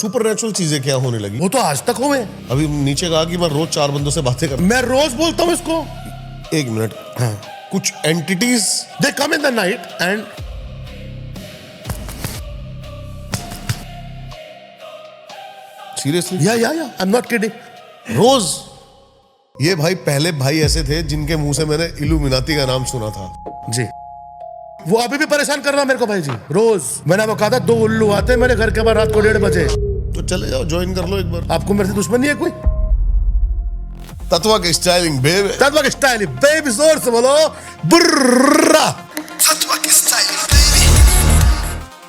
Super natural चीजें क्या होने लगी? वो तो आज तक हुए। अभी नीचे कहा कि मैं रोज 4 बंदों से बातें कर। मैं रोज बोलता हूँ इसको। 1 मिनट। हाँ, कुछ entities they come in the night and seriously या आई एम नॉट किडिंग। रोज। ये भाई पहले भाई ऐसे थे जिनके मुंह से मैंने इल्यूमिनाती का नाम सुना था। जी, वो अभी भी परेशान कर रहा मेरे को भाई जी। रोज मैंने आपको कहा था 2 उल्लू आते हैं मेरे घर के बाहर रात को 1:30 बजे। तो चले जाओ, ज्वाइन कर लो एक बार। आपको मेरे से दुश्मनी है कोई? तत्वा के स्टाइलिंग बेब। तत्वा की स्टाइल बेबी, जोर से बोलो बुर्रा। तत्वा की स्टाइलिंग बेबी।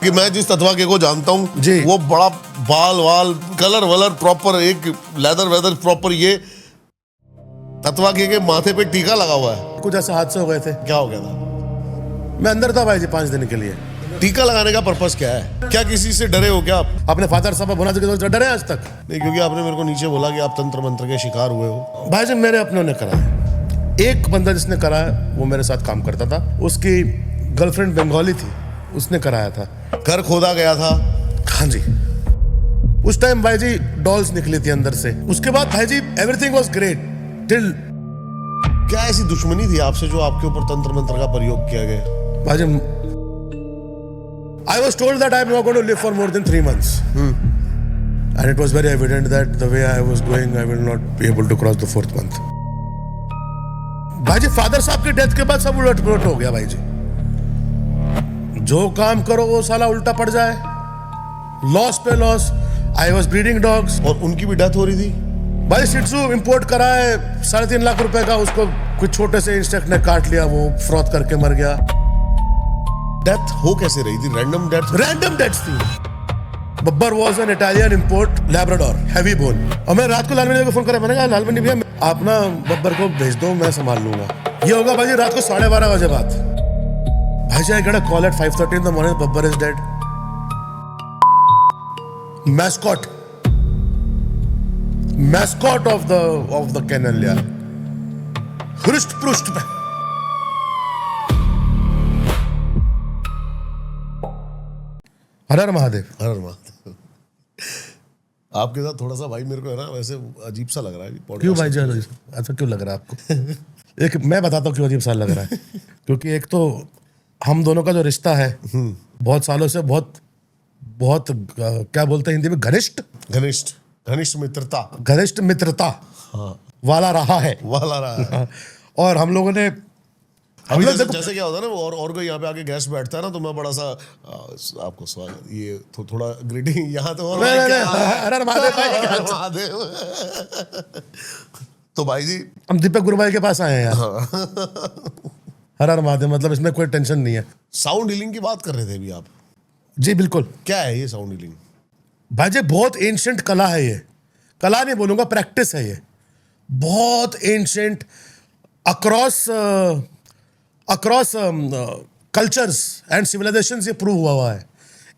कि मैं जिस तत्वा के को जानता हूँ जी, वो बड़ा बाल वाल कलर वलर प्रॉपर, एक लेदर वेदर प्रॉपर। ये तत्वा के माथे पे टीका लगा हुआ है। कुछ ऐसे हादसे हो गए थे। क्या हो गया था? मैं अंदर था भाई जी 5 दिन के लिए। टीका लगाने का पर्पस क्या है? क्या किसी से डरे हो क्या आप? अपने फादर साहब होना से डरे आज तक? नहीं, क्योंकि आपने मेरे को नीचे बोला कि आप तंत्र मंत्र के शिकार हुए हो। भाई जी मेरे अपनों ने करा है। एक बंदा जिसने करा है वो मेरे साथ काम करता था, उसकी गर्लफ्रेंड बंगाली थी, उसने कराया था। घर खोदा गया था। हाँ जी, उस टाइम भाई जी डॉल्स निकली थी अंदर से। उसके बाद भाई जी एवरीथिंग वाज ग्रेट टिल। क्या ऐसी दुश्मनी थी आपसे जो आपके ऊपर तंत्र मंत्र का प्रयोग किया गया? भाई जी I was told that I'm not going to live for more than 3 months. And it was very evident that the way I was going, I will not be able to cross the 4th month. भाई जी father साहब की death के बाद सब उलट पुलट हो गया भाई जी। जो काम करो वो साला उल्टा पड़ जाए, लॉस पे loss. I was breeding dogs. और उनकी भी डेथ हो रही थी। भाई शिट्सू इंपोर्ट करा है 3.5 लाख रुपए का, उसको कुछ छोटे से इंसेक्ट ने काट लिया, वो फ्रॉथ करके मर गया। डेथ हो कैसे रही थी? Random death? रैंडम डेथ्स थी। Babbar was an Italian import Labrador, heavy bone. और मैं रात को लालमनी को फोन करा, मैंने कहा लालमनी भैया आप ना बब्बर को भेज दो, मैं संभाल लूंगा। ये होगा भाई रात को 12:30 बजे बात। भाई जी I got a call at 5:30 in the morning, Babbar is dead. Mascot of the kennel यार, हृष्ट पृष्ठ में। हर हर महादेव। हर हर महादेव। आपके साथ थोड़ा सा भाई मेरे को है ना वैसे अजीब सा लग रहा है। क्यों भाई जान ऐसा क्यों लग रहा है आपको? एक मैं बताता हूँ क्यों अजीब सा लग रहा है। क्योंकि एक तो हम दोनों का जो रिश्ता है बहुत सालों से बहुत क्या बोलते हैं हिंदी में, घनिष्ठ मित्रता हाँ वाला रहा है। और हम लोगों ने जैसे क्या होता है ना, और कोई यहाँ पे आके गेस्ट बैठता है ना, तो मैं बड़ा सा आपको स्वागत, ये थोड़ा ग्रीटिंग यहाँ तो और हर महादेव। तो भाई जी हम दीपक गुरु भाई के पास आए हैं यार। हर हर महादेव, मतलब इसमें कोई टेंशन नहीं है। साउंड हीलिंग की बात कर रहे थे अभी आप? जी बिल्कुल। क्या है ये साउंड हीलिंग? भाई जी बहुत एंशिएंट कला है ये। कला नहीं बोलूंगा, प्रैक्टिस है ये। बहुत ancient, across cultures and civilizations ये प्रूव हुआ है।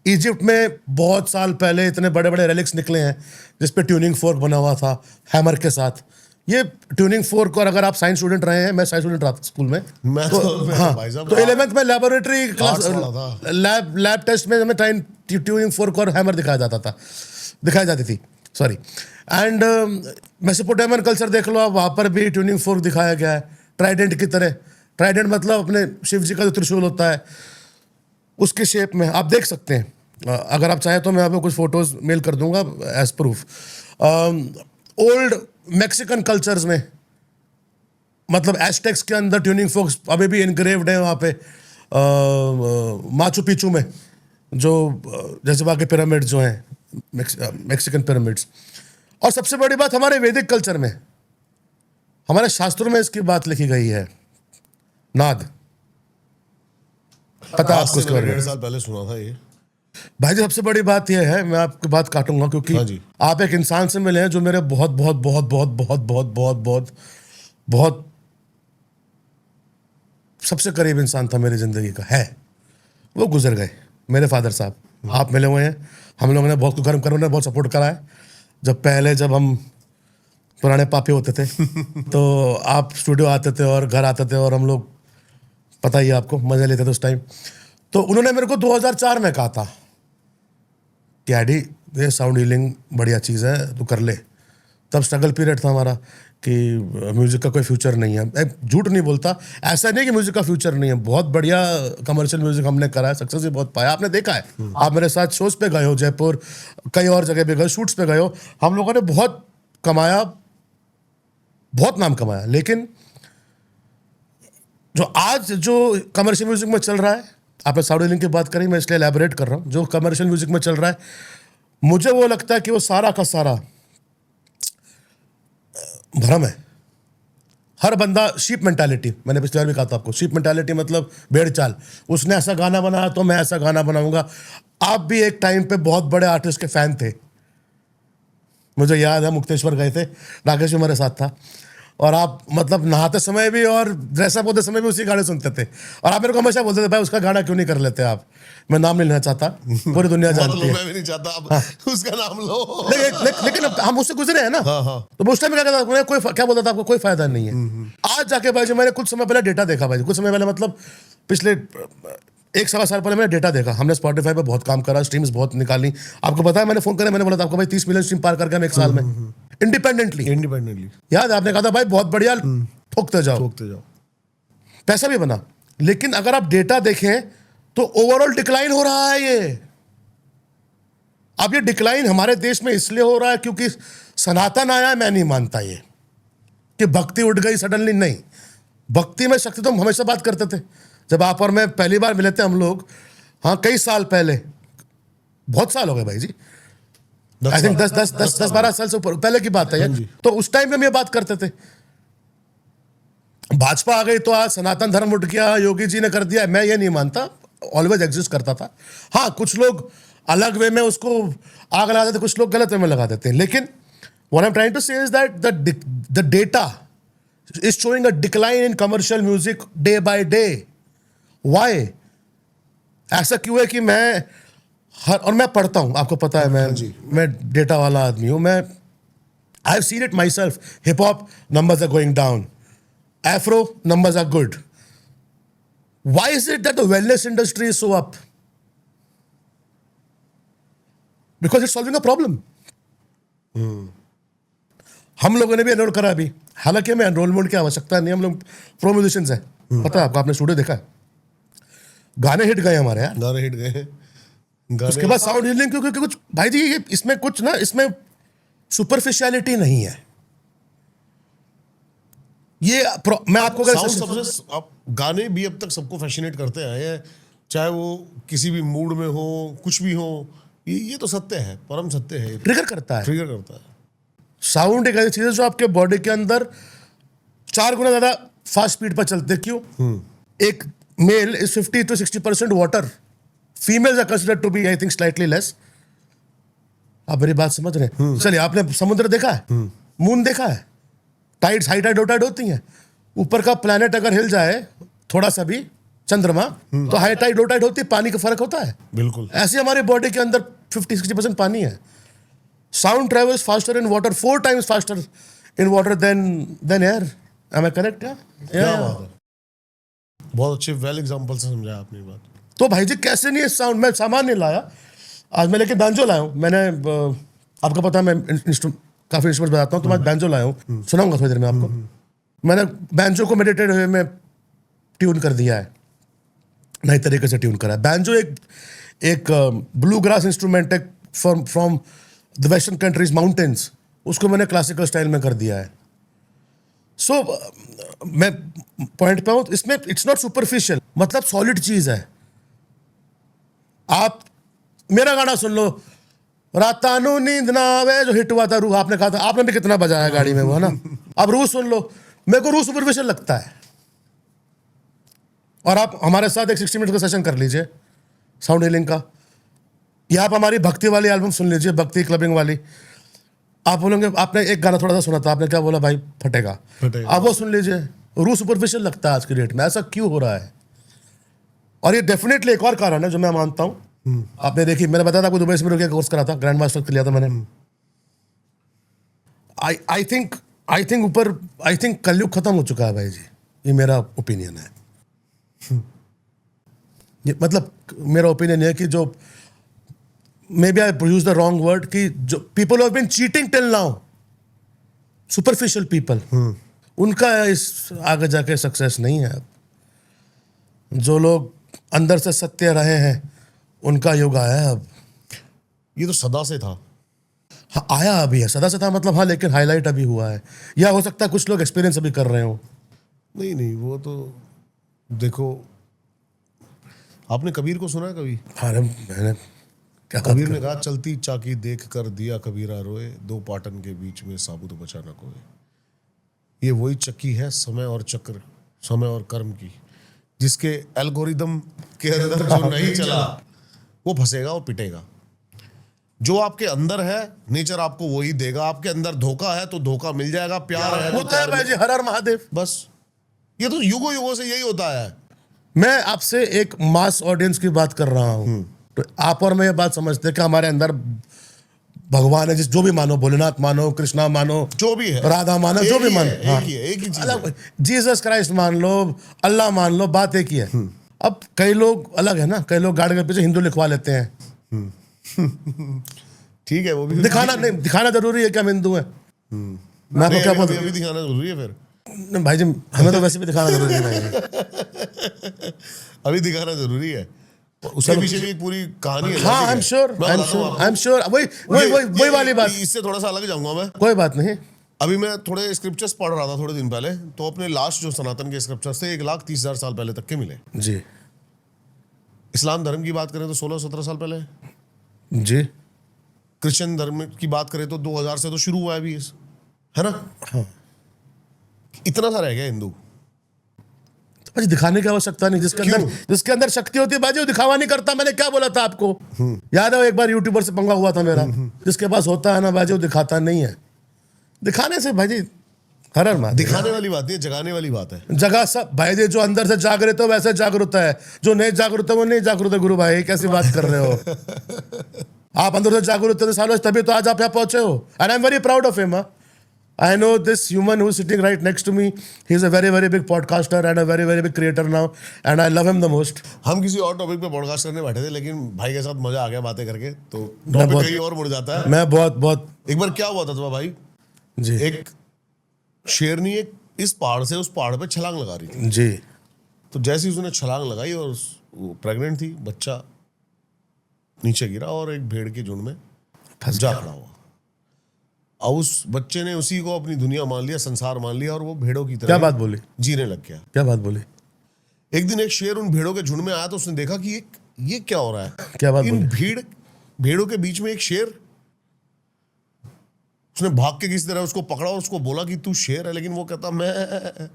इजिप्ट में बहुत साल पहले इतने बड़े बड़े रेलिक्स निकले हैं जिस पे ट्यूनिंग फोर्क बना हुआ था हैमर के साथ। ये ट्यूनिंग फोर्क, और अगर आप साइंस स्टूडेंट रहे हैं, मैं साइंस स्टूडेंट रहा था स्कूल में, मैं तो 11th में लेबोरेटरी क्लास लैब टेस्ट में हमें ट्यूनिंग फोर्क और हैमर दिखाई जाती थी सॉरी। एंड मेसोपोटामियन कल्चर देख लो आप, वहाँ पर भी ट्यूनिंग फोर्क दिखाया गया है ट्राइडेंट की तरह। ट्राइडेंट मतलब अपने शिव जी का जो त्रिशूल होता है उसके शेप में, आप देख सकते हैं। अगर आप चाहें तो मैं आपको कुछ फोटोज मेल कर दूंगा as proof. Old Mexican cultures में, मतलब एस्टेक्स के अंदर ट्यूनिंग फोर्क्स अभी भी इनग्रेव्ड है वहाँ पे। माचू पिचू में जो जैसे बाकी पिरामिड जो हैं मैक्सिकन पिरामिड्स। और सबसे बड़ी बात, हमारे वैदिक कल्चर में, हमारे शास्त्रों में इसकी बात लिखी गई है, नाद। पता है आपको इसके बारे में? 1.5 साल पहले सुना था ये। भाई जी सबसे बड़ी बात यह है, मैं आपकी बात काटूंगा क्योंकि हाँ जी। आप एक इंसान से मिले हैं जो मेरे बहुत बहुत बहुत बहुत बहुत बहुत बहुत बहुत बहुत सबसे करीब इंसान था मेरी जिंदगी का है। वो गुजर गए, मेरे फादर साहब। आप मिले हुए हैं, हम लोगों ने बहुत गर्म करो ने बहुत सपोर्ट करा है। जब हम पुराने पापी होते थे तो आप स्टूडियो आते थे और घर आते थे और हम लोग, पता ही है आपको, मजे लेते थे उस टाइम। तो उन्होंने मेरे को 2004 में कहा था कि डैडी ये साउंड हीलिंग बढ़िया चीज़ है, तू कर ले। तब स्ट्रगल पीरियड था हमारा कि म्यूज़िक का कोई फ्यूचर नहीं है। मैं झूठ नहीं बोलता, ऐसा नहीं कि म्यूज़िक का फ्यूचर नहीं है, बहुत बढ़िया कमर्शियल म्यूज़िक हमने करा है, सक्सेस भी बहुत पाया, आपने देखा है। आप मेरे साथ शोज़ पे गए हो, जयपुर कई और जगह पे गए, शूट्स पे गए हो, हम लोगों ने बहुत कमाया, बहुत नाम कमाया। लेकिन जो आज जो कमर्शियल म्यूज़िक में चल रहा है, आपने साउंड हीलिंग की बात करी, मैं इसलिए एलैबोरेट कर रहा हूँ, जो कमर्शियल म्यूज़िक में चल रहा है, मुझे वो लगता है कि वो सारा का सारा भ्रम है। हर बंदा शीप मेंटालिटी, मैंने पिछली बार भी कहा था आपको, शीप मेंटालिटी मतलब भेड़ चाल। उसने ऐसा गाना बनाया तो मैं ऐसा गाना बनाऊंगा। आप भी एक टाइम पे बहुत बड़े आर्टिस्ट के फैन थे, मुझे याद है, मुक्तेश्वर गए थे, राकेश भी हमारे साथ था, और आप मतलब नहाते समय भी और ड्रेसअप होते समय भी उसी गाने सुनते थे, और आप मेरे को हमेशा बोलते थे भाई उसका गाना क्यों नहीं कर लेते आप। मैं नाम नहीं लेना चाहता, पूरी दुनिया जानती है। मैं भी नहीं चाहता आप उसका नाम लो। लेकिन हम उससे गुजरे हैं ना। तो मैं उस टाइम क्या कहता था, कोई क्या बोलता था, आपको कोई फायदा नहीं है। आज जाके भाई, जो मैंने कुछ समय पहले डेटा देखा भाई, कुछ समय पहले मतलब पिछले 1-1.25 साल पहले मैंने डेटा देखा, हमने स्पॉटिफाई पे बहुत काम करा, स्ट्रीम्स बहुत निकाली। आपको पता है, मैंने फोन करा, मैंने बोला था आपको भाई 30 मिलियन स्ट्रीम पार करके हम 1 साल में इंडिपेंडेंटली। याद है, आपने कहा था भाई बहुत बढ़िया, ठोकते जाओ। पैसा भी बना। लेकिन अगर आप डेटा देखें तो ओवरऑल डिक्लाइन हो रहा है ये। अब ये डिक्लाइन हमारे देश में इसलिए हो रहा है क्योंकि सनातन आया है। मैं नहीं मानता ये कि भक्ति उठ गई सडनली, नहीं। भक्ति में शक्ति तो हम हमेशा बात करते थे। जब आप और मैं पहली बार मिले थे हम लोग, हाँ कई साल पहले, बहुत साल हो गए भाई जी, आई थिंक 10-12 साल से ऊपर पहले की बात है ये। तो उस टाइम पे हम ये बात करते थे। भाजपा आ गई तो आज सनातन धर्म उठ गया, योगी जी ने कर दिया। मैं ये नहीं मानता, ऑलवेज एग्जिस्ट करता था। हाँ, कुछ लोग अलग वे में उसको आग लगा देते, कुछ लोग गलत वे में लगा देते हैं। लेकिन what I am trying to say is that the data is showing a decline in commercial music day by day. Why? ऐसा क्यों है कि मैं और मैं पढ़ता हूं, आपको पता है, मैं डेटा वाला आदमी हूं। मैं I have seen it myself. Hip hop numbers are going down, afro numbers are good. Why is it that the wellness industry is so up? Because it's solving a problem. हम लोगों ने भी enrol करा अभी, हालांकि हमें enrolment की आवश्यकता नहीं, हम लोग प्रो म्यूजिशियंस हैं। पता है आपको, आपने स्टूडियो देखा है, गाने हिट गए हमारे यार, गाने हिट गए। उसके बाद साउंड हीलिंग, क्योंकि कुछ भाई जी ये इसमें कुछ ना, इसमें सुपरफिशियलिटी नहीं है। ये मैं आपको आप गाने भी अब तक सबको फैसिनेट करते आए हैं, चाहे वो किसी भी मूड में हो, कुछ भी हो। ये तो सत्य है, परम सत्य है। ट्रिगर करता है। साउंड एक ऐसी चीज है जो आपके बॉडी के अंदर 4 गुना ज्यादा फास्ट स्पीड पर चलते। क्यों? एक male is 50 to 60% water, females are considered to be I think slightly less. आप मेरी बात समझ रहे हैं? चलिए, आपने समुद्र देखा है, मून देखा है, tides high tide low tide होती हैं। ऊपर का प्लैनेट अगर हिल जाए थोड़ा सा भी, चंद्रमा, तो हाई टाइड लो टाइड होती है, पानी का फर्क होता है। बिल्कुल ऐसे हमारे बॉडी के अंदर 50-60% पानी है। Sound travels faster in water, 4 times faster in water than air. Am I correct? क्या बात है, बहुत अच्छे वेल एग्जांपल से समझाया आपने ये बात। तो भाई जी कैसे नहीं, साउंड मैं सामान नहीं लाया, आज मैं लेके बैंजो लाया हूँ। मैंने आपको पता है मैं काफी इंस्ट्रूमेंट बजाता हूँ, तो मैं बैंजो लाया हूँ, सुनाऊंगा थोड़ी देर में आपको। मैंने बैंजो को मेडिटेड वे में ट्यून कर दिया है, नए तरीके से ट्यून करा है। बैंजो एक ब्लू ग्रास इंस्ट्रूमेंट है from the western countries mountains, उसको मैंने क्लासिकल स्टाइल में कर दिया है। सो मैं पॉइंट पे हूँ, इसमें इट्स नॉट सुपरफिशियल, मतलब सॉलिड चीज है। आप मेरा गाना सुन लो, रातानु नींद ना आवे, जो हिट हुआ था रूह, आपने कहा था, आपने भी कितना बजाया गाड़ी में वो, है ना। अब रूह सुन लो, मेरे को रूह सुपरफिशियल लगता है। और आप हमारे साथ एक 60 मिनट का सेशन कर लीजिए साउंड हीलिंग का, या आप हमारी भक्ति वाली एल्बम सुन लीजिए, भक्ति क्लबिंग वाली। आप बोलेंगे, आपने एक गाना थोड़ा सा सुना था, आपने क्या बोला भाई, फटेगा। आप वो सुन लीजिए, रूह सुपरफिशियल लगता है आज की डेट में। ऐसा क्यों हो रहा है? और ये डेफिनेटली एक और कारण है जो मैं मानता हूं, आपने देखी, मैंने बताया था आपको, दुबई से कोर्स करा था, ग्रैंड मास्टर लिया था मैंने। आई थिंक कलयुग खत्म हो चुका है भाई जी, ये मेरा ओपिनियन है। ये मतलब मेरा ओपिनियन है कि जो maybe I use the wrong word कि जो people have been cheating till now, superficial people, उनका इस आगे जाके सक्सेस नहीं है अब। जो लोग अंदर से सत्य रहे हैं उनका युग आया है अब। ये तो सदा से था। हाँ, आया अभी है, सदा से था मतलब, हाँ, लेकिन हाईलाइट अभी हुआ है, या हो सकता है कुछ लोग एक्सपीरियंस अभी कर रहे हो। नहीं नहीं, वो तो देखो, आपने कबीर को सुना है कभी? अरे मैंने क्या कबीर ने कहा, चलती चाकी देख कर दिया कबीरा रोए, दो पाटन के बीच में साबुत बचा न कोई। ये वही चक्की है समय और चक्र, समय और कर्म की, जिसके एल्गोरिदम के अंदर जो नहीं चला वो फंसेगा और पिटेगा। जो आपके अंदर है नेचर आपको वही देगा। आपके अंदर धोखा है तो धोखा मिल जाएगा, प्यार है तो होता है प्यार भाई जी, हर हर महादेव। बस ये तो युगों युगों से यही होता है। मैं आपसे एक मास ऑडियंस की बात कर रहा हूँ, तो आप और मैं ये बात समझते हैं कि हमारे अंदर भगवान है, जिस जो भी मानो, भोलेनाथ मानो, कृष्णा मानो, जो भी है, राधा मानो, जो भी मानो, एक ही चीज है। जीसस क्राइस्ट मान लो, अल्लाह मान लो, बात एक ही है। अब कई लोग अलग है ना, कई लोग गाड़ी के पीछे हिंदू लिखवा लेते हैं। ठीक है, वो भी दिखाना नहीं, दिखाना जरूरी है कि हम हिंदू हैं। मैं आपको क्या बोलता अभी दिखाना जरूरी है फिर? हूँ भाई जी, हमें तो वैसे भी दिखाना जरूरी है भाई जी। अभी दिखाना जरूरी है, उसके पीछे भी एक पूरी कहानी है। हाँ, आई एम श्योर, वही वाली बात। इससे थोड़ा सा अलग जाऊंगा मैं। कोई बात नहीं। अभी मैं थोड़े स्क्रिप्चर्स पढ़ रहा था थोड़े दिन पहले, तो अपने लास्ट जो सनातन के स्क्रिप्चर्स थे 1,30,000 साल पहले तक के मिले। जी इस्लाम धर्म की बात करें तो 16-17 साल पहले। जी। क्रिश्चियन धर्म की बात करें तो 2000 से तो शुरू हुआ है अभी, है ना? हाँ, इतना सा रह गया हिंदू। भाई दिखाने की आवश्यकता नहीं, जिसके अंदर शक्ति होती है भाई, वो दिखावा नहीं करता। मैंने क्या बोला था आपको, याद है? एक बार यूट्यूबर से पंगा हुआ था मेरा। जिसके पास होता है ना भाई, वो दिखाता नहीं है। दिखाने से भाई जी हर हर मार। दिखाने वाली बात नहीं है, जगाने वाली बात है। जगह सब भाई जी, जो अंदर से जागृत हो वैसे जागरूक है, जो नहीं जागरूक है वो नहीं जागरूक है। गुरु भाई कैसी बात कर रहे हो? आप अंदर से जागरूक थे सालों, तभी तो आज आप यहाँ पहुंचे हो। And I am very proud of him. I know this human who is sitting right next to me. He is a very, very big podcaster and a very, very big creator now. And I love him the most. हम किसी और topic पे podcast करने बैठे थे, लेकिन भाई के साथ मजा आ गया बातें करके, तो टॉपिक कहीं और मुड़ जाता है। मैं बहुत एक बार क्या हुआ था तुम्हारा भाई, जी, एक शेरनी एक इस पहाड़ से उस पहाड़ पे छलांग लगा रही थी। जी। तो जैसे ही उसने छलांग लगाई और वो प्रेग्नेंट थी, बच्चा नीचे गिरा और एक भेड़ के झुंड में फंस जा खड़ा हुआ। और उस बच्चे ने उसी को अपनी दुनिया मान लिया, संसार मान लिया, और वो भेड़ों की तरह क्या बात बोली, जीने लग गया। क्या बात बोली। एक दिन एक शेर उन भेड़ों के झुंड में आया, तो उसने देखा कि ये क्या हो रहा है। क्या बात इन बोली। भेड़ों के बीच में एक शेर। उसने भाग के किसी तरह उसको पकड़ा और उसको बोला कि तू शेर है, लेकिन वो कहता मैं।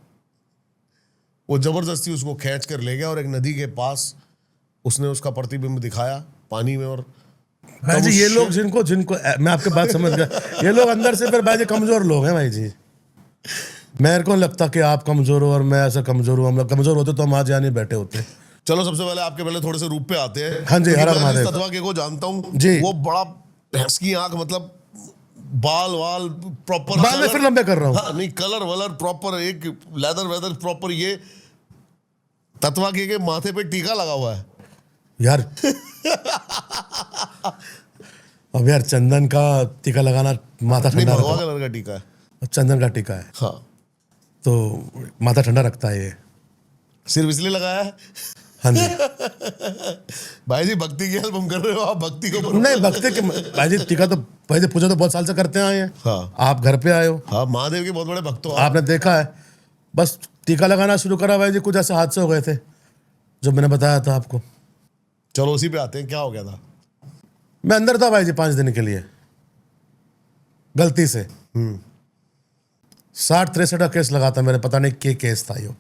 वो जबरदस्ती उसको खींच कर ले गया और एक नदी के पास उसने उसका प्रतिबिंब दिखाया पानी में। और भाई जी ये लोग जिनको मैं आपके बात समझ गया, ये लोग अंदर से फिर भाई जी कमजोर लोग हैं भाई जी। मेरे को लगता कि आप कमजोर हो और मैं ऐसा कमजोर हूँ। हम लोग कमजोर होते तो हम आज यहाँ नहीं बैठे होते। चलो सबसे पहले आपके पहले थोड़े से रूप पे आते हैं। हाँ जी, हर हर महादेव। तत्वा के को जानता हूँ जी। वो बड़ा भैंस की आंख, मतलब बाल प्रॉपर, बाल में फिर लंबे कर रहा हूँ। हाँ, नहीं कलर वलर प्रॉपर, एक लेदर वेदर प्रॉपर। ये तत्वा के माथे पे टीका लगा हुआ है यार। अब यार चंदन का टीका लगाना माथा ठंडा भगवा रखता कलर का टीका है। है। चंदन का टीका है हाँ, तो माथा ठंडा रखता है ये। सिर्फ इसलिए लगाया है? हाँ जी। भाई जी भक्ति की हेल्प हम कर रहे हो, आप भक्ति को नहीं, भक्ति के भाई जी टीका तो भाई जी पूजा तो बहुत साल से करते आए हैं। हाँ। आप घर पे आए हो, हाँ, महादेव के बहुत बड़े भक्त हो आप। आपने देखा है। बस टीका लगाना शुरू करा भाई जी, कुछ ऐसे हादसे हो गए थे जो मैंने बताया था आपको। चलो उसी पे आते हैं, क्या हो गया था? मैं अंदर था भाई जी 5 दिन के लिए, गलती से। 60-63 का केस लगा था मेरे, पता नहीं क्या केस था यो।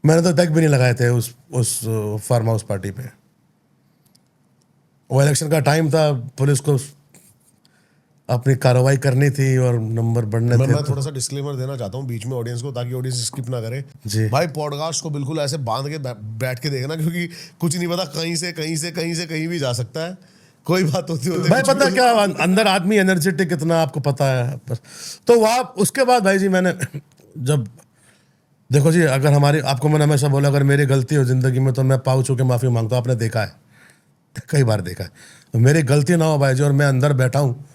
मैंने तो तक भी नहीं लगाए थे उस फार्म हाउस पार्टी पे। वो इलेक्शन का टाइम था, पुलिस को अपनी कार्रवाई करनी थी और नंबर बढ़ने थे। मैं थोड़ा सा डिस्क्लेमर देना चाहता हूँ बीच में ऑडियंस को, ताकि ऑडियंस स्किप ना करे। जी। भाई पॉडकास्ट को बिल्कुल ऐसे बांध के बैठ के देखना, क्योंकि कुछ नहीं पता, कहीं से कहीं भी जा सकता है। कोई बात होती भाई पता क्या, अंदर आदमी एनर्जेटिक कितना आपको पता है। तो वहाँ उसके बाद भाई जी मैंने जब देखो जी, अगर हमारी, आपको मैंने हमेशा बोला अगर मेरी गलती हो जिंदगी में तो मैं पाँव छू के माफी मांगता हूँ। आपने देखा है कई बार देखा है। मेरी गलती ना हो भाई जी और मैं अंदर बैठा हूँ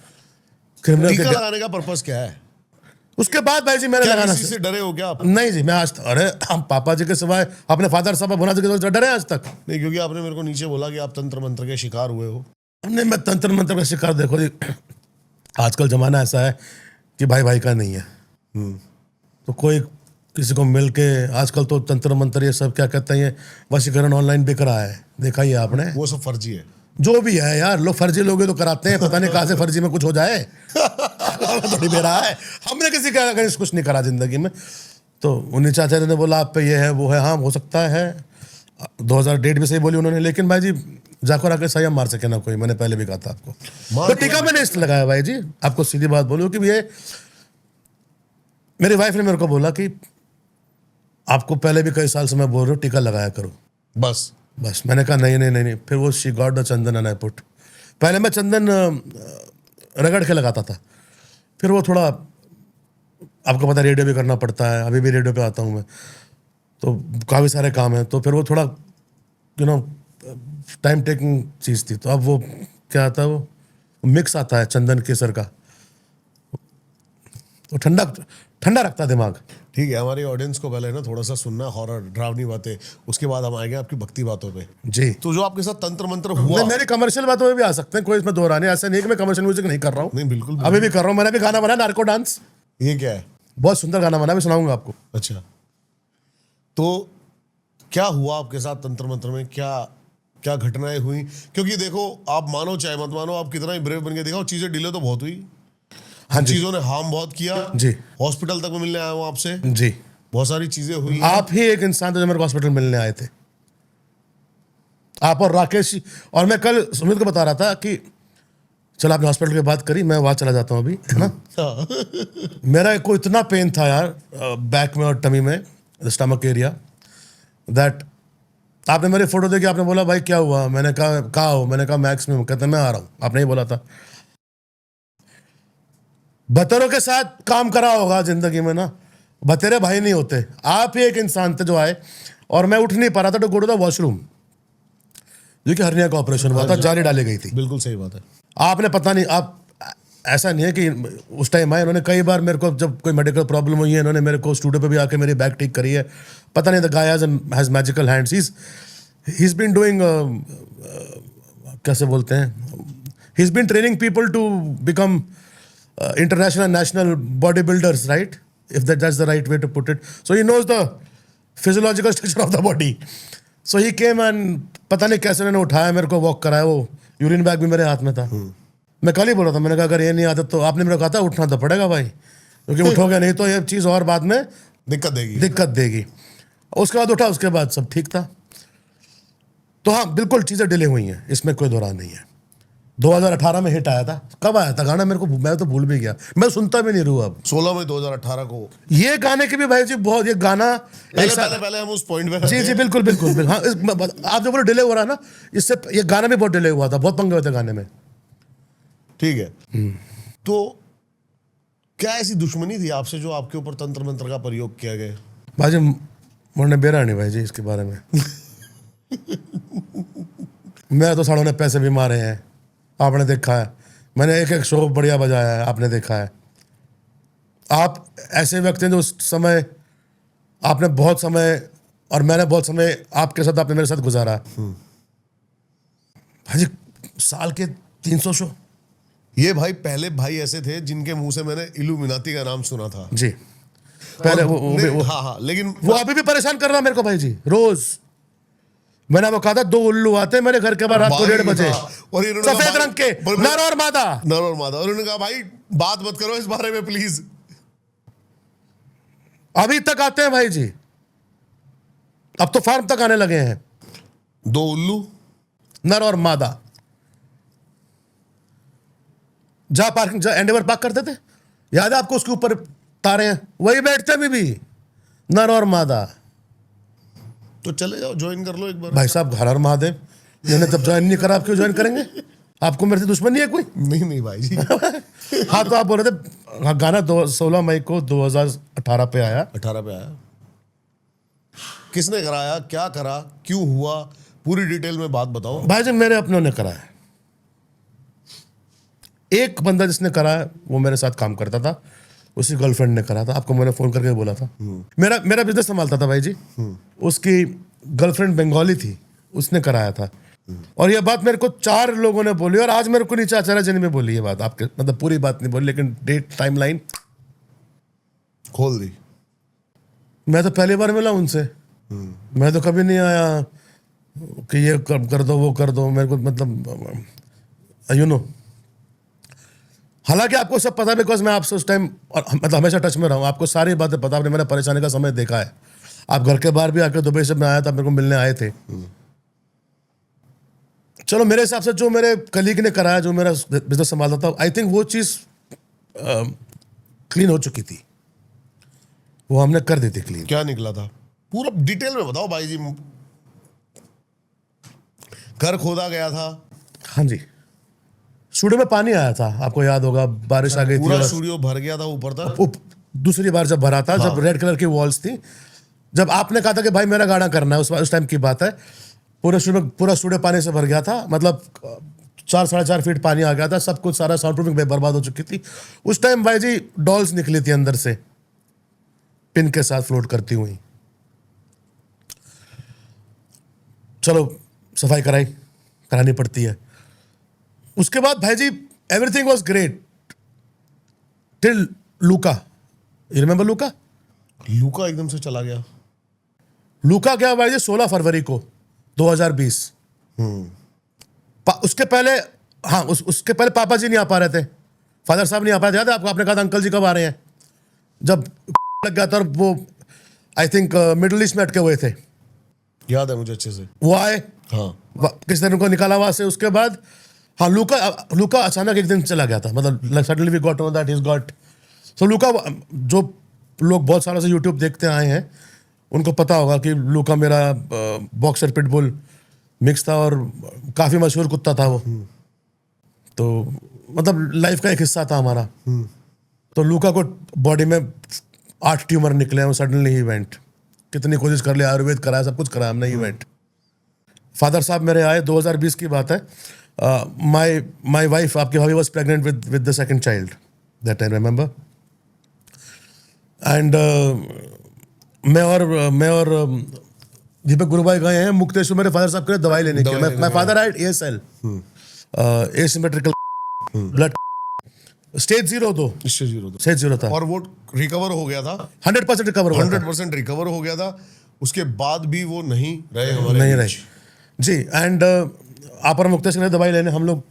क्रिमिनल टीका के, लगाने का पर्पस क्या है? उसके बाद भाई जी मैंने क्या लगाना किसी से डरे हो क्या आप? नहीं जी, मैं आज अरे हम पापा जी के सिवाय अपने फादर साहब भुना जी के डरे आज तक नहीं, क्योंकि आपने मेरे को नीचे बोला कि आप तंत्र मंत्र के शिकार हुए हो। नहीं। मैं तंत्र मंत्र का शिकार, देखो जी आजकल जमाना ऐसा है कि भाई भाई का नहीं है। तो कोई किसी को मिल के, आजकल तो तंत्र मंत्र ये सब क्या कहते हैं, ये वशीकरण ऑनलाइन बिक रहा है, देखा ही है आपने। वो सब फर्जी है। जो भी है यार, लोग फर्जी लोग तो कराते हैं, पता नहीं कहाँ से फर्जी में कुछ हो जाए। थोड़ी बेरा है, हमने किसी का अगर कुछ नहीं करा जिंदगी में। तो उन्हीं चाचा जी ने बोला आप पे ये है वो है, हाँ हो सकता है। 2000 भी सही बोली उन्होंने, लेकिन भाई जी जाको आके सही हम मार सके ना कोई, मैंने पहले भी कहा था आपको। तो टीका मैंने इसलिए लगाया भाई जी, आपको सीधी बात बोलूँ कि ये मेरी वाइफ ने मेरे को बोला कि आपको पहले भी कई साल से मैं बोल रहा हूँ टीका लगाया करो। बस मैंने कहा नहीं नहीं नहीं नहीं। फिर वो she got the Chandan and I put. पहले मैं चंदन रगड़ के लगाता था, फिर वो थोड़ा, आपको पता रेडियो भी करना पड़ता है, अभी भी रेडियो पे आता हूँ मैं, तो काफ़ी सारे काम हैं, तो फिर वो थोड़ा टाइम टेकिंग चीज़ थी। तो अब वो क्या आता है, वो मिक्स आता है चंदन केसर का, तो ठंडा ठंडा रखता है दिमाग। ठीक है, हमारी ऑडियंस को पहले ना थोड़ा सा सुनना हॉरर डरावनी बातें, उसके बाद हम आएंगे आपकी भक्ति बातों पे। जी, तो जो आपके साथ तंत्र मंत्र हुआ, मेरी कमर्शियल बातों में भी आ सकते हैं, कोई इसमें दो रानी, ऐसा नहीं कि मैं कमर्शियल म्यूजिक नहीं कर रहा हूँ। नहीं बिल्कुल अभी भी कर रहा हूँ, मैंने भी गाना बनाया नार्को डांस, ये क्या है? बहुत सुंदर गाना बना, भी सुनाऊंगा आपको। अच्छा, तो क्या हुआ आपके साथ तंत्र मंत्र में? क्या क्या घटनाएं हुई? क्योंकि देखो, आप मानो चाहे मत मानो, आप कितना ही ब्रेव बन के देखो, चीजें डिले तो बहुत हुई। हाँ जी चीजों ने हार्म बहुत किया जी हॉस्पिटल तक मैं मिलने आया हूँ आपसे, जी। बहुत सारी चीजें हुई। आप ही एक इंसान थे जो मेरे को हॉस्पिटल मिलने आए थे, आप और राकेश। और मैं कल सुमित को बता रहा था कि चल आपने हॉस्पिटल की बात करी, मैं वहां चला जाता हूँ अभी, है ना। मेरा को इतना पेन था यार बैक में और टमी में, स्टमक एरिया, दैट आपने मेरी फोटो देखी, आपने बोला भाई क्या हुआ, मैंने कहा हो, मैंने कहा मैक्स में हूँ, कहते मैं आ रहा हूँ, आपने ही बोला था। बतेरों के साथ काम करा होगा जिंदगी में ना, बतेरे भाई नहीं होते। आप ही एक इंसान थे जो आए, और मैं उठ नहीं पा रहा था, तो गो टू द वॉशरूम, जो कि हर्निया का ऑपरेशन हुआ था, जाली डाली गई थी। बिल्कुल सही बात है। आपने आपने पता नहीं, आप ऐसा नहीं है कि उस टाइम आए, उन्होंने कई बार मेरे को जब कोई मेडिकल प्रॉब्लम हुई है, इन्होंने मेरे को स्टूडियो पे भी आके मेरी बैक ठीक करी है। पता नहीं, the guy has magical hands, he is been doing, कैसे बोलते हैं, he is been training people to become international and national bodybuilders, right? If that's the right way to put it. So he knows the physiological structure of the body. So he came and पता नहीं कैसे उन्होंने उठाया, मेरे को walk कराया, वो urine bag भी मेरे हाथ में था। मैं कल ही बोला था, मैंने कहा अगर ये नहीं आता तो आपने मेरे को कहा था उठना तो पड़ेगा भाई, क्योंकि उठोगे नहीं तो ये चीज़ और बाद में दिक्कत देगी। उसके बाद उठा, उसके बाद सब ठीक था। तो हाँ बिल्कुल चीज़ें डिले हुई हैं, इसमें कोई दो राय नहीं है। 2018 में हिट आया था, कब आया था गाना मेरे को, मैं तो भूल भी गया, मैं सुनता भी नहीं रहूँ अब। 16 में 2018 को ये गाने के भी भाई जी बहुत, ये गाना पहले हम उस पॉइंट पे जी बिल्कुल बिल्कुल हाँ, आप जो बोले डिले हो रहा है ना, इससे ये गाना भी बहुत डिले हुआ था, बहुत पंगे हुए थे गाने में। ठीक है, तो क्या ऐसी दुश्मनी थी आपसे जो आपके ऊपर तंत्र मंत्र का प्रयोग किया गया? भाई जी मुझे बेरा नहीं भाई जी इसके बारे में। मैं तो सालों ने पैसे भी मारे हैं, आपने देखा है, मैंने एक एक शो बढ़िया बजाया है, आपने देखा है। आप ऐसे व्यक्ति हैं जो उस समय, आपने बहुत समय और मैंने बहुत समय आपके साथ, आपने मेरे साथ गुजारा। भाई जी साल के 300 शो। ये भाई पहले भाई ऐसे थे जिनके मुंह से मैंने इल्यूमिनाती का नाम सुना था जी, पहले वो हाँ, लेकिन वो अभी भी परेशान कर रहा मेरे को भाई जी रोज। मैंने वो कहा था 2 उल्लू आते हैं मेरे घर के बाहर रात को 1:30 बजे, और सफेद रंग के, नर और मादा। और उन्होंने कहा भाई बात मत करो इस बारे में प्लीज। अभी तक आते हैं भाई जी, अब तो फार्म तक आने लगे हैं। 2 उल्लू, नर और मादा, जहां पार्किंग, जहां एंडेवर पार्क करते थे, याद है आपको, उसके ऊपर तारे हैं, वही बैठते अभी भी, नर और मादा। तो चले जाओ ज्वाइन कर लो एक बार। भाई साहब हर हर महादेव, मैंने तब ज्वाइन नहीं करा, आप क्यों ज्वाइन करेंगे? आपको मेरे से दुश्मनी है कोई? नहीं भाई जी। हाँ तो आप बोल रहे थे, हाँ गाना 16 मई को 2018 पे आया। 18 पे आया, किसने कराया, क्या करा, क्यों हुआ, पूरी डिटेल में बात बताओ। भाई जी मेरे अपनों ने करा है। एक बंदा जिसने करा है वो मेरे साथ काम करता था, उसकी गर्लफ्रेंड ने करा था। आपको मैंने फोन करके बोला था। मेरा मेरा बिजनेस संभालता था भाई जी। उसकी गर्लफ्रेंड बंगाली थी, उसने कराया था। और ये बात मेरे को 4 लोगों ने बोली, और आज मेरे को नीचे आचार्य में बोली ये बात। आपके मतलब पूरी बात नहीं बोली, लेकिन डेट टाइमलाइन खोल दी। मैं तो पहली बार मिला उनसे। मैं तो कभी नहीं आया कि ये कर दो वो कर दो, मेरे को मतलब यू नो। हालांकि आपको सब पता है, बिकॉज मैं आपसे उस टाइम और मतलब हमेशा टच में रहा हूँ, आपको सारी बातें पता, आपने मेरा परेशानी का समय देखा है। आप घर के बाहर भी आके दुबई से मैं आया था, मेरे को मिलने आए थे। चलो मेरे हिसाब से जो मेरे कलीग ने कराया, जो मेरा बिजनेस संभालता था, आई थिंक वो चीज़ क्लीन हो चुकी थी, वो हमने कर दी थी क्लीन। क्या निकला था पूरा डिटेल में बताओ भाई जी। घर खोदा गया था। हाँ जी, स्टूडियो में पानी आया था, आपको याद होगा, बारिश आ गई थी पूरा और स्टूडियो भर गया था ऊपर तक। दूसरी बार जब भरा था, जब रेड कलर की वॉल्स थी, जब आपने कहा था कि भाई मेरा गाना करना है, उस टाइम की बात है। पूरा स्टूडियो पानी से भर गया था, मतलब 4-4.5 फीट पानी आ गया था, सब कुछ सारा साउंड प्रूफिंग बर्बाद हो चुकी थी। उस टाइम भाई जी डॉल्स निकली थी अंदर से पिन के साथ फ्लोट करती हुई। चलो सफाई करानी पड़ती है। उसके बाद भाई जी everything was great till Luka. You remember लूका? लूका एकदम से चला गया। लूका क्या भाई जी 16 फरवरी को 2020। उसके पहले, हाँ उसके पहले पापा जी नहीं आ पा रहे थे, फादर साहब नहीं आ पा रहे थे। याद है आपको? आपने कहा था अंकल जी कब आ रहे हैं, जब लग गया था। और वो आई थिंक मिडिल ईस्ट में अटके हुए थे, याद है मुझे अच्छे से। वो आए, हाँ किस दिन उनको निकाला वहां से। उसके बाद हाँ लूका अचानक एक दिन चला गया था, मतलब suddenly we got know that he is got. So Luka, जो लोग बहुत सालों से यूट्यूब देखते आए हैं उनको पता होगा कि लूका मेरा बॉक्सर पिटबुल मिक्स था, और काफ़ी मशहूर कुत्ता था वो। तो मतलब लाइफ का एक हिस्सा था हमारा। तो लूका को बॉडी में 8 ट्यूमर निकले हैं, सडनली ही वेंट। कितनी कोशिश कर लिया, आयुर्वेद कराया, सब कुछ कराया हमने, ही वेंट। फादर साहब मेरे आए, 2020 की बात है। माई वाइफ, आपकी भाभी, was pregnant with the second child, that I remember. And मैं और दीपक गुरुभाई गए हैं मुक्तेश्वर मेरे फादर साहब के लिए दवाई लेने के लिए। My father had ASL, asymmetrical blood, stage 0 stage 0 था। और वो रिकवर हो गया था, 100% रिकवर हुआ था। 100% रिकवर हो गया था। उसके बाद भी वो नहीं रहे हमारे नहीं बीच। रहे जी। एंड आप और मुक्तेश्वर के लिए दवाई लेने हम लोग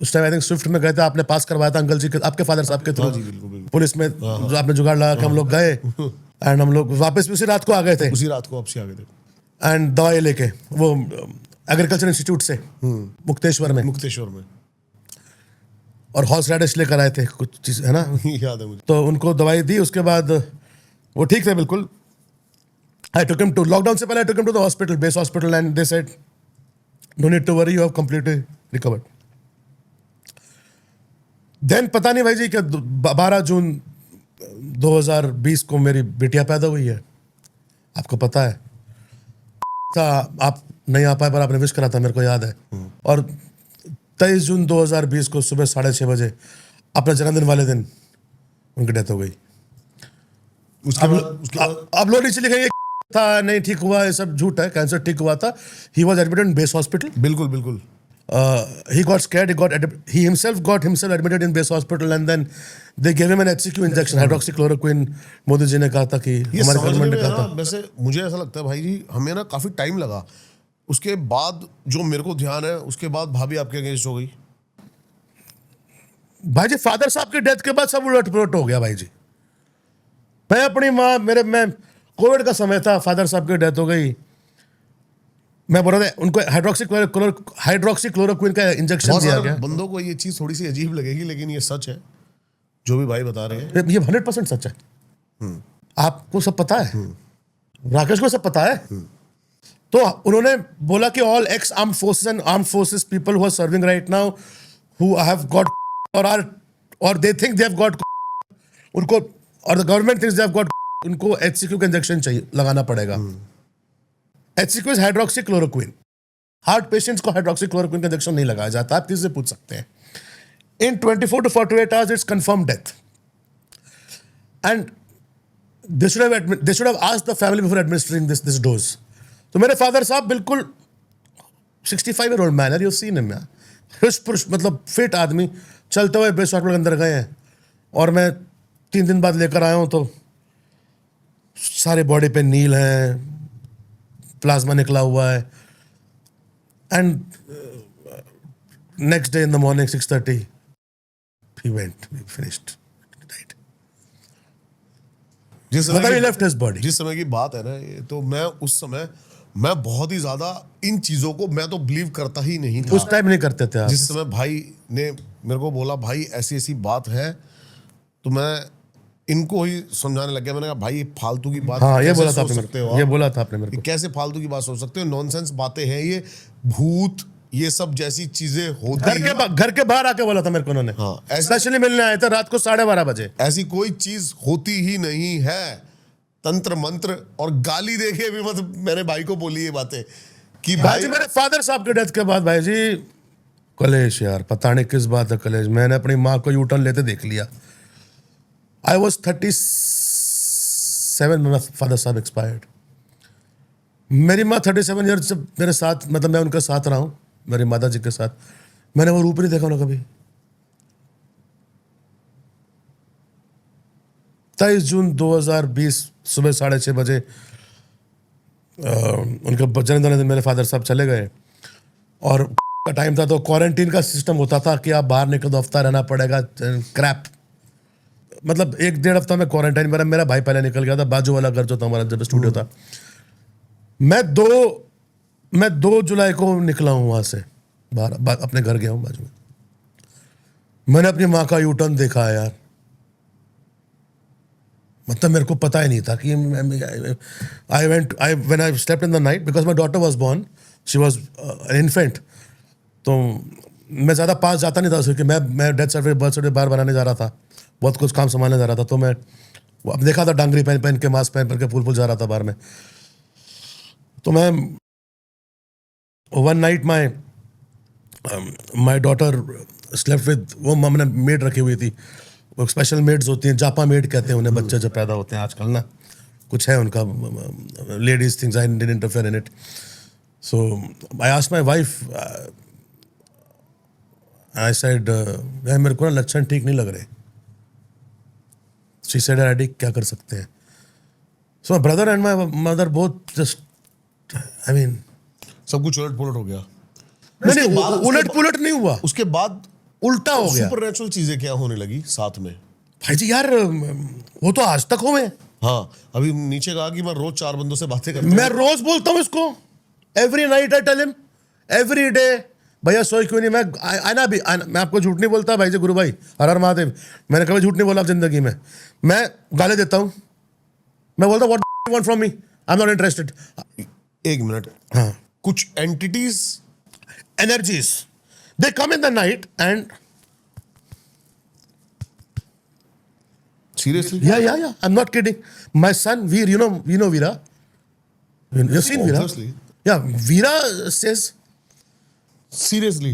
उस टाइम आई थिंक स्विफ्ट में गए थे। आपने पास करवाया था अंकल जी के, आपके फादर साहब के थ्रू, जी बिल्कुल बिल्कुल। पुलिस में जो आपने जुगाड़ लगा के हम लोग गए। एंड हम लोग वापस भी उसी रात को आ गए थे, उसी रात को आपसे आ गए थे। एंड दवाई लेके वो एग्रीकल्चर इंस्टीट्यूट से मुक्तेश्वर में, और हॉर्स रेडिश लेकर आए थे कुछ चीज, है ना? याद है मुझे। तो उनको दवाई दी, उसके बाद वो ठीक थे बिल्कुल। I took him to, lockdown से पहले I took him to the hospital, base hospital, and they said no need to worry, you have completely recovered. Then पता नहीं भाई जी कि 12 जून 2020 को मेरी बेटियां पैदा हुई है। आपको पता है था, आप नहीं आ पाए पर आपने विश करा था, मेरे को याद है। और 23 जून 2020 को सुबह 6:30 बजे, अपने जन्मदिन वाले दिन, उनकी डेथ हो गई। अब लोग नीचे लिखेंगे था नहीं ठीक हुआ, ये सब झूठ है, कैंसर ठीक हुआ था। He was admitted in base hospital. बिल्कुल बिल्कुल। He got scared. He himself got himself admitted in base hospital, and then they gave him an HCQ injection, hydroxychloroquine. Modi ji ने कहा था कि ये हमारे समझने गवर्नमेंट ने में कहा ना, था। वैसे मुझे ऐसा लगता है भाई जी, हमें ना काफी टाइम लगा। उसके बाद जो मेरे को ध्यान है, उसके बाद भाभी आपके अगेंस्ट हो गई। भाई जी फादर साहब की डेथ के बाद सब उलट पुलट हो गया भाई जी। मैं अपनी माँ, मैं कोविड का समय था, फादर साहब की डेथ हो गई। मैं बोल रहा था उनको हाइड्रोक्सीक्लोरोक्विन का इंजेक्शन बहुत दिया सारे गया। बंदों को ये चीज थोड़ी सी अजीब लगेगी, लेकिन ये सच है जो भी भाई बता रहे हैं। ये 100% सच है। आपको सब पता है, राकेश को सब पता है। तो उन्होंने बोला कि all ex armed forces and armed forces people who are serving right now, who have got और they think they have got, उनको, और the government thinks they have got, उनको HCQ का इंजेक्शन चाहिए, लगाना पड़ेगा। HCQ is hydroxychloroquine. Heart patients को hydroxychloroquine का इंजेक्शन नहीं लगाया जाता, आप किसी से पूछ सकते हैं. In 24 to 48 hours, it's confirmed death. And they should have asked the family before administering this dose. तो मेरे फादर साहब बिल्कुल 65-year-old man, you've seen him, पुरुष मतलब फिट आदमी, चलते हुए बेस्ट हॉस्पिटल के अंदर गए हैं, और मैं 3 दिन बाद लेकर आया हूँ तो सारे बॉडी पे नील हैं, प्लाज्मा निकला हुआ है. And next day in the morning 6:30 he went, he finished, died. जिस But he समय left his body. जिस समय की बात है ना ये, तो मैं उस समय मैं बहुत ही ज्यादा इन चीजों को मैं तो बिलीव करता ही नहीं था. उस टाइम नहीं करते थे आप. जिस समय भाई ने मेरे को बोला भाई ऐसी ऐसी बात है, तो मैं इनको ही समझाने लग गया. मैंने कहा भाई ये फालतू की बात हाँ, ये कैसे बोला था सोच आपने सकते हो मेरे को. ये आप? बोला था आपने मेरे ये को. कैसे फालतू की बात सोच सकते हो? नॉनसेंस बातें हैं ये, भूत ये सब जैसी चीजें होती हैं. घर के बाहर आके बोला था मेरे को उन्होंने. हाँ, ऐसा स्पेशली मिलने आए थे रात को 12:30 बजे. ऐसी कोई चीज होती ही नहीं है. तंत्र मंत्र और गाली देके भी मतलब मेरे भाई को बोली ये बातें कि भाई भाई जी, मेरे फादर साहब के डेथ के बाद भाई जी कलेश, यार पता नहीं किस बात है कलेश. मैंने अपनी माँ को यूटर्न लेते देख लिया. I was 37 when my father साहब एक्सपायर्ड. मेरी माँ 37 ईयर से मेरे साथ, मतलब मैं उनके साथ रहा हूँ, मेरी माता जी के साथ. मैंने वो रूप नहीं देखा उन्हें कभी. 23 जून 2020 सुबह 6:30 बजे उनके जन्मदिन दिन मेरे फादर साहब चले गए, और का टाइम था तो क्वारंटीन का सिस्टम होता था कि आप बाहर निकल तो हफ्ता रहना पड़ेगा. क्रैप, मतलब 1-1.5 हफ्ता में क्वारंटाइन. मेरा भाई पहले निकल गया था, बाजू वाला घर जो था हमारा, जब स्टूडियो था. मैं 2 जुलाई को निकला हूँ वहां से बाहर, अपने घर गया हूँ बाजू में. मैंने अपनी माँ का यूटर्न देखा है यार. मतलब मेरे को पता ही नहीं था कि when I slept in the night because my daughter was born, she was an infant. तो मैं ज़्यादा पास जाता नहीं था उसके, मैं डेथ सर्टिफिकेट बर्थ सर्टिफिकेट बाहर बनाने जा रहा था, बहुत कुछ काम संभालने जा रहा था. तो मैं अब देखा था डांगरी पहन के, मास्क पहन के फूल जा रहा था बाहर में. तो मैं one night my daughter slept with, वो हमने मेड रखी हुई थी, वो स्पेशल मेड्स होती हैं, जापा मेड कहते हैं उन्हें, बच्चे जो पैदा होते हैं आजकल ना, कुछ है उनका ladies things, I didn't interfere in it. So I asked my wife, I said मेरे को ना लक्षण ठीक नहीं लग रहे. शी सेड डैडी क्या कर सकते हैं. So my brother and my mother both just, I mean सब कुछ उलट पुलट हो गया. नहीं, उलट पुलट नहीं हुआ, उसके बाद उल्टा हो गया. सुपरनैचुरल चीजें क्या होने लगी साथ में. भाई जी यार, वो तो आज तक हुए. हाँ, अभी नीचे कहा कि मैं रोज 4 बंदों से बातें करता मैं रोज बोलता हूँ इसको. Every night I tell him, every day, भैया सोई क्यों नहीं. मैं आपको झूठ नहीं बोलता भाई जी, गुरु भाई, हर हर महादेव, मैंने कभी झूठ नहीं बोला जिंदगी में. मैं गाली देता हूँ, मैं बोलता हूँ what you want from me, I am not interested. 1 minute. हाँ, कुछ entities, energies, they come in the night and seriously, yeah, I'm not kidding. My son Veer, you know Veera, you've seen Veera. Obviously. Yeah, Veera says, seriously,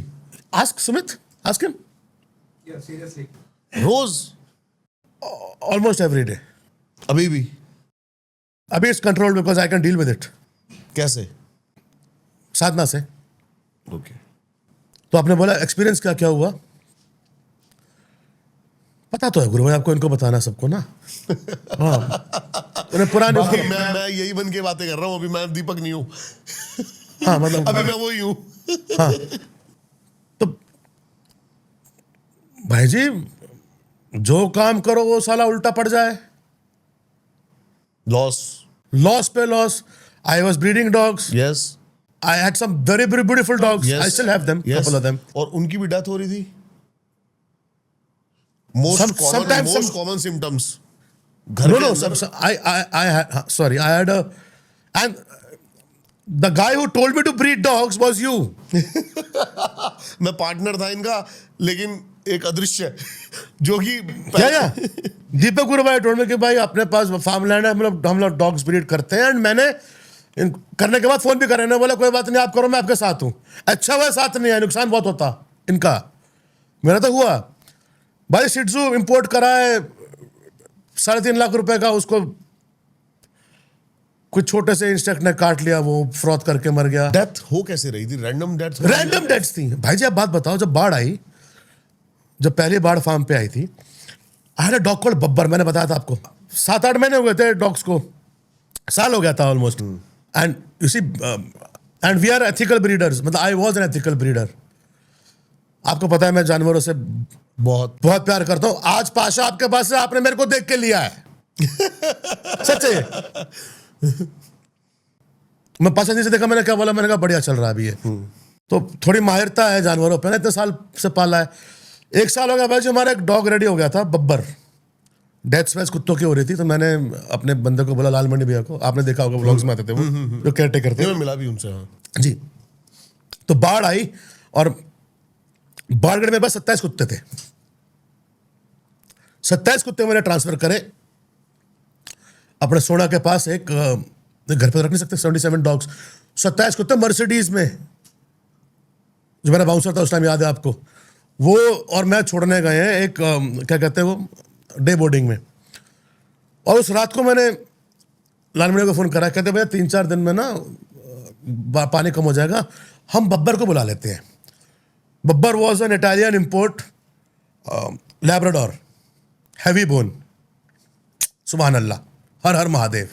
ask Sumit, ask him. Yeah, seriously. रोज, Almost every day. अभी भी. Abhi it's controlled because I can deal with it. कैसे? साधना से. Okay. तो आपने बोला experience क्या क्या हुआ, पता तो है गुरु भाई आपको, इनको बताना सबको ना. हाँ, उन्हें पुराने बाकी मैं यही बन के बातें कर रहा हूँ. अभी मैं दीपक नहीं हूँ. हाँ मतलब अभी मैं वही हूँ. हाँ, तो भाई जी जो काम करो वो साला उल्टा पड़ जाए. लॉस पे loss. I was breeding dogs. Yes. I had some very beautiful dogs. Yes. I still have them, Yes. couple of them. और उनकी भी डेथ हो रही थी. Most common symptoms. घर No, के no. अंदर- I had, sorry, I had a, and the guy who told me to breed dogs was you. मैं पार्टनर था इनका, लेकिन एक अदृश्य जो कि क्या दीपक गुरु भाई told me कि भाई अपने पास फार्म लैंड है, हम लोग डॉग्स ब्रीड करते हैं. एंड मैंने इन करने के बाद फोन भी कर रहे हैं, बोला कोई बात नहीं आप करो मैं आपके साथ हूं। अच्छा हुआ साथ नहीं है, नुकसान बहुत होता इनका। मेरा तो हुआ भाई, शिट्जू इंपोर्ट करा है 3.5 लाख रुपए का, उसको कुछ छोटे से इंस्टेक्ट ने काट लिया, वो फ्रॉथ करके मर गया। डेथ हो कैसे रही थी? Random death? रैंडम डेथ्स थी भाई जी। आप बात बताओ, जब बाढ़ आई, जब पहली बाढ़ फार्म पे आई थी, I had a dog called Babbar, मैंने बताया था आपको। 7-8 महीने हो गए थे डॉग्स को, साल हो गया था almost. And you see, and we are ethical breeders, मतलब I was an ethical breeder. आपको पता है मैं जानवरों से बहुत बहुत प्यार करता हूं। आज पाशा आपके पास है, आपने मेरे को देख के लिया है। सच है ये। मैं पाशा जी से देखा, मैंने क्या बोला, मैंने कहा बढ़िया चल रहा है अभी ये। तो थोड़ी माहिरता है जानवरों पे ना, इतने साल से पाला है। 1 साल हो गया भाई, जो हमारा एक डॉग रेडी हो गया था बब्बर, डेथ स्पेस कुत्तों की हो रही थी, तो मैंने अपने बंदे को बोला, लाल मंडी भैया को, आपने देखा होगा व्लॉग्स में आते थे वो, जो केयर टेकर थे। मैं मिला भी उनसे। हाँ जी। तो बाढ़ आई और बाढ़गढ़ में बस 27 कुत्ते थे। 27 कुत्ते मैंने ट्रांसफर करे अपने सोना के पास। एक घर पे रख नहीं सकते 77 डॉग्स, 27 कुत्ते मर्सिडीज में, जो मेरा बाउंसर था उस टाइम, याद है आपको? वो और मैं छोड़ने गए हैं एक क्या कहते हैं वो, डे बोर्डिंग में। और उस रात को मैंने लालमणि को फोन करा, कहते भैया 3-4 दिन में ना पानी कम हो जाएगा, हम बब्बर को बुला लेते हैं। Babbar was an Italian import Labrador, heavy bone, सुभान अल्लाह, हर हर महादेव,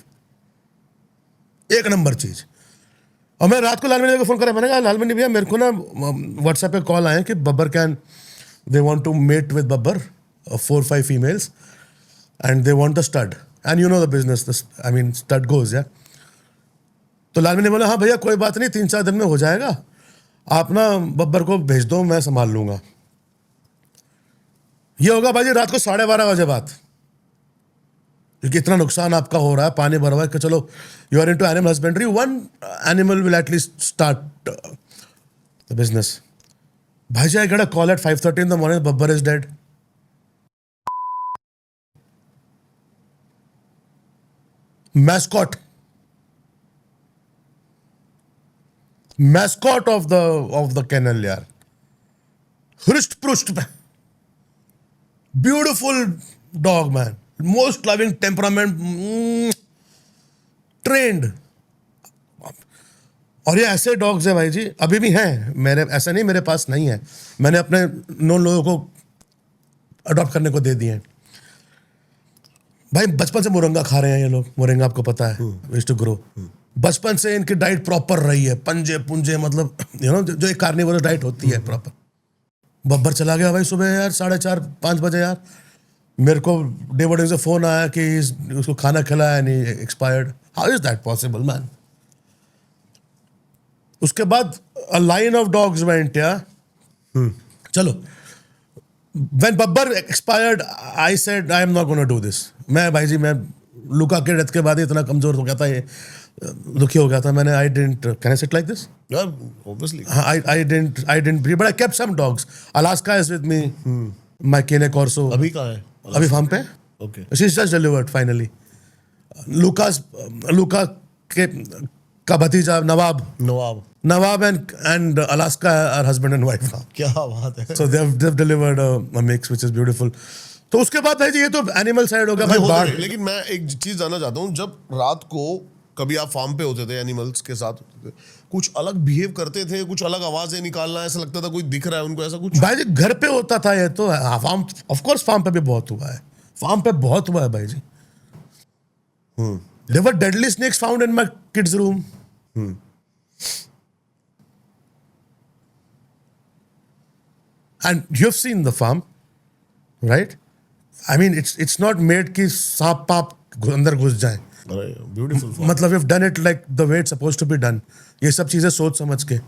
एक नंबर चीज। और मैं रात को लालमणि को फोन करा, मैंने कहा लालमणि भैया मेरे को ना व्हाट्सएप पे कॉल आए कि Babbar can, they want to mate with Babbar, 4-5 females and they want the stud, and you know the business, I mean stud goes, yeah. तो लालमणि बोला हाँ भैया कोई बात नहीं, 3-4 दिन में हो जाएगा, आप ना बब्बर को भेज दो, मैं संभाल लूंगा। ये होगा भाई रात को 12:30 बजे बात, क्योंकि इतना नुकसान आपका हो रहा है, पानी भर हुआ है कि चलो you are into animal husbandry, one animal will at least start the business. भाई जी I get a call at 5:30 in the morning, Babbar is dead. Mascot of the kennel यार, हृष्ट पृष्ठ, beautiful dog man, most loving temperament, trained. और ये ऐसे dogs हैं भाई जी, अभी भी हैं मेरे, ऐसा नहीं मेरे पास नहीं है, मैंने अपने नॉन लोगों को अडॉप्ट करने को दे दिए हैं। भाई बचपन से मोरंगा खा रहे हैं ये लोग, मोरंगा आपको पता है, यूज्ड टू ग्रो। बचपन से इनकी डाइट प्रॉपर रही है, पंजे पुंजे, मतलब यू नो जो एक कार्निवोरस डाइट होती है प्रॉपर। बब्बर चला गया भाई सुबह यार 4:30-5 बजे यार, मेरे को डे बोर्डिंग से फोन आया कि उसको खाना खिलाया नहीं, expired. How is that possible man? उसके बाद a line of dogs went, या चलो when Babbar expired I said I am not gonna do this. मैं भाई जी, मैं लुका के डेथ के बाद ही इतना कमजोर हो गया था, ये दुखी हो गया था मैंने। I didn't, can I set like this? obviously. I didn't breed, but I kept some dogs. Alaska is with me. My Cane Corso. अभी कहाँ है? अभी फार्म पे। Okay. She's just delivered finally. Luca के का भतीजा नवाब and Alaska are husband and wife now. क्या बात है। So they've delivered a mix which is beautiful. तो उसके बाद भाई जी ये तो एनिमल साइड हो गया भाई, बाढ़। लेकिन मैं एक चीज जानना चाहता हूँ, जब रात को कभी आप फार्म पे होते थे, एनिमल्स के साथ होते थे, कुछ अलग बिहेव करते थे, कुछ अलग आवाजें निकालना, ऐसा लगता था कोई दिख रहा है उनको, ऐसा कुछ? भाई जी घर पे होता था ये तो, फार्म ऑफ कोर्स फार्म पे भी बहुत हुआ है, फार्म पे बहुत हुआ है भाई जी। There were deadly snakes found in my kids' room. And you've seen the farm, right? I mean, it's not made कि सांप पाप अंदर घुस जाए। ब्यूटीफुल। मतलब we've done it like the way it's supposed to be done. ये सब चीजें सोच समझ के।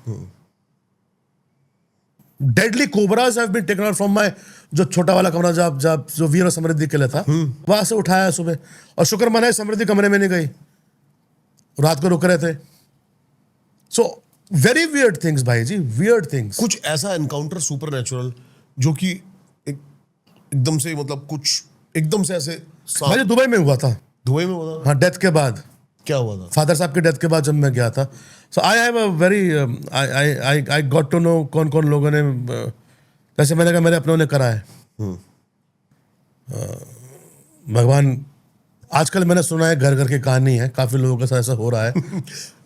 Deadly cobras have been taken out from my, जो छोटा वाला कमरा जब जो वीर और समृद्धि के लिए था, वहां से उठाया सुबह, और शुक्र मनाए समृद्धि कमरे में नहीं गई, रात को रुक रहे थे। So very weird things भाई जी, weird things. कुछ ऐसा एनकाउंटर सुपरनैचुरल जो कि एकदम से, मतलब कुछ एकदम से ऐसे भाई दुबई में हुआ था, धुएं में होता? हाँ, डेथ के बाद। क्या हुआ था? फादर साहब की डेथ के बाद जब मैं गया था, so I have a very I got to know कौन कौन लोगों ने जैसे मैंने कहा मेरे अपनों ने करा है। भगवान, आजकल मैंने सुना है घर घर की कहानी है, काफी लोगों के साथ ऐसा हो रहा है।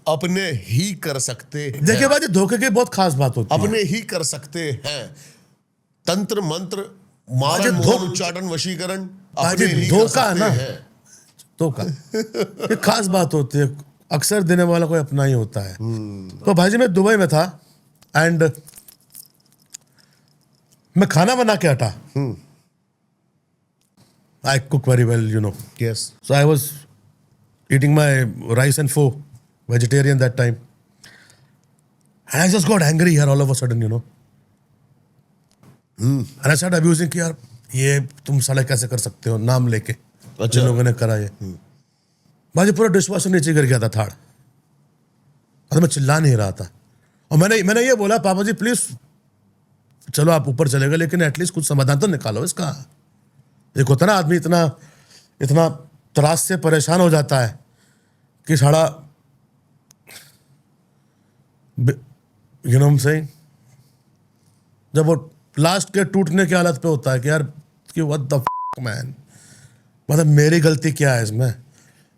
अपने ही कर सकते हैं। देखिए भाई, धोखे की बहुत खास बात होती है। अपने ही कर सकते हैं। तंत्र मंत्र बाजी, मारण मोहन उच्चाटन वशीकरण बाजी, अपने ही कर धोखा है सकते ना। हैं। धोखा ये खास बात होती है, अक्सर देने वाला कोई अपना ही होता है। तो भाई जी, मैं दुबई में था एंड मैं खाना बना के हटा। I cook very well, you know. Yes. So I was eating my rice and pho, vegetarian that time. And I just got angry here all of a sudden, you know. And I started abusing कि यार ये तुम साले कैसे कर सकते हो नाम लेके, जिन लोगों ने करा ये। भाई पूरा डिशवॉशर नीचे गिर गया था थाड़, और मैं चिल्ला नहीं रहा था। और मैंने ये बोला, पापा जी प्लीज चलो आप ऊपर चले गए, लेकिन एटलीस्ट कुछ समाधान तो निकालो इसका। एक होता ना आदमी इतना इतना त्रास से परेशान हो जाता है कि साड़ा, यू नो सेइंग, जब वो लास्ट के टूटने की हालत पे होता है कि यार कि व्हाट द मैन, मतलब मेरी गलती क्या है इसमें?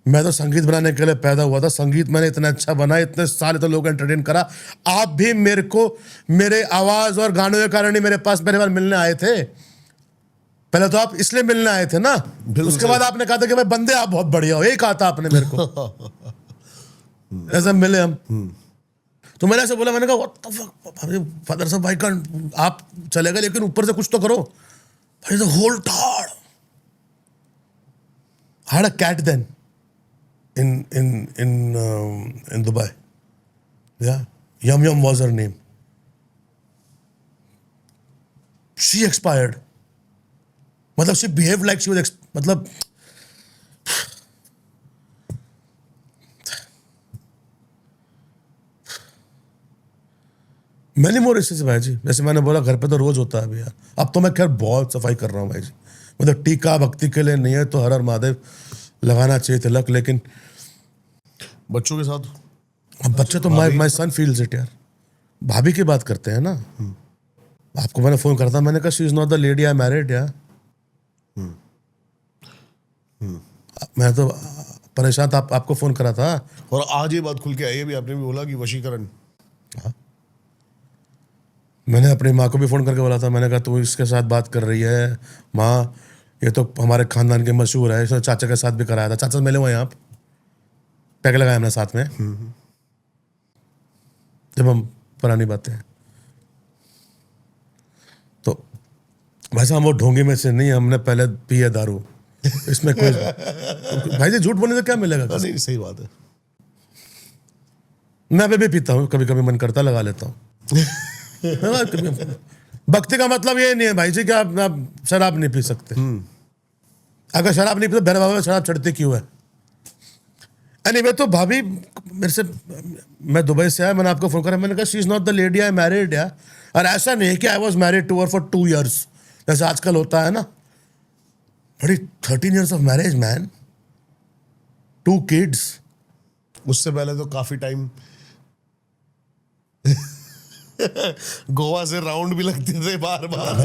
मैं तो संगीत बनाने के लिए पैदा हुआ था, संगीत मैंने इतना अच्छा बना, इतने साल तो लोग एंटरटेन करा। आप भी मेरे को मेरे आवाज और गानों के कारण ही मेरे पास मिलने आए थे। पहले तो आप इसलिए मिलने आए थे ना, उसके बाद आपने कहा था कि भाई बंदे आप बहुत बढ़िया हो, यही कहा था आपने मेरे को। ऐसा मिले हम, तो मैंने ऐसे बोला, मैंने कहा व्हाट द फक फादर साहब, भाई का आप चले गए लेकिन ऊपर से कुछ तो करो। भाई द होल टाड़ had a cat then in Dubai. Yeah, Yum Yum was her name. She expired. मतलब she behaved like she was मतलब मैंने मोर इससे भाई जी, जैसे मैंने बोला घर पे तो रोज होता है अभी यार। अब तो मैं खैर बहुत सफाई कर रहा हूँ भाई जी, मतलब टीका भक्ति के लिए नहीं है तो हर हर महादेव लगाना चाहिए तिलक, लेकिन बच्चों के साथ अब बच्चे तो माय सन फील्स इट यार। भाभी की बात करते हैं ना, आपको मैंने फोन करा था, मैंने कहा she is not the lady I married यार। मैं तो परेशान था, आपको फोन करा था। और आज ये बात खुल के आई है भी, आपने भी बोला कि वशीकरण। मैंने अपनी माँ को भी फ़ोन करके बोला था, मैंने कहा तू इसके साथ बात कर रही है माँ, ये तो हमारे खानदान के मशहूर है, इसने चाचा के साथ भी कराया था। चाचा मिले हुए हैं, आप पैक लगाए हमने साथ में, जब हम पुरानी बातें हैं तो भाई साहब वो ढोंगी में से नहीं, हमने पहले पिए दारू, इसमें कोई भाई जी झूठ बोलने से क्या मिलेगा? नहीं, सही बात है। मैं अभी भी पीता हूँ, कभी कभी मन करता लगा लेता हूँ। भक्ति का मतलब ये नहीं है भाई जी कि आप शराब नहीं पी सकते। अगर शराब नहीं पीते भैरव बाबा में शराब चढ़ती क्यों है? एनीवे, तो भाभी मेरे से, मैं दुबई से आया, मैंने आपको फोन करा, मैंने कहा she is not the lady I married यार। और ऐसा नहीं है कि I was married to her for 2 years जैसे आजकल होता है ना, बड़ी 13 years of marriage man, 2 kids। उससे पहले तो काफी टाइम गोवा से राउंड भी लगते थे बार बार।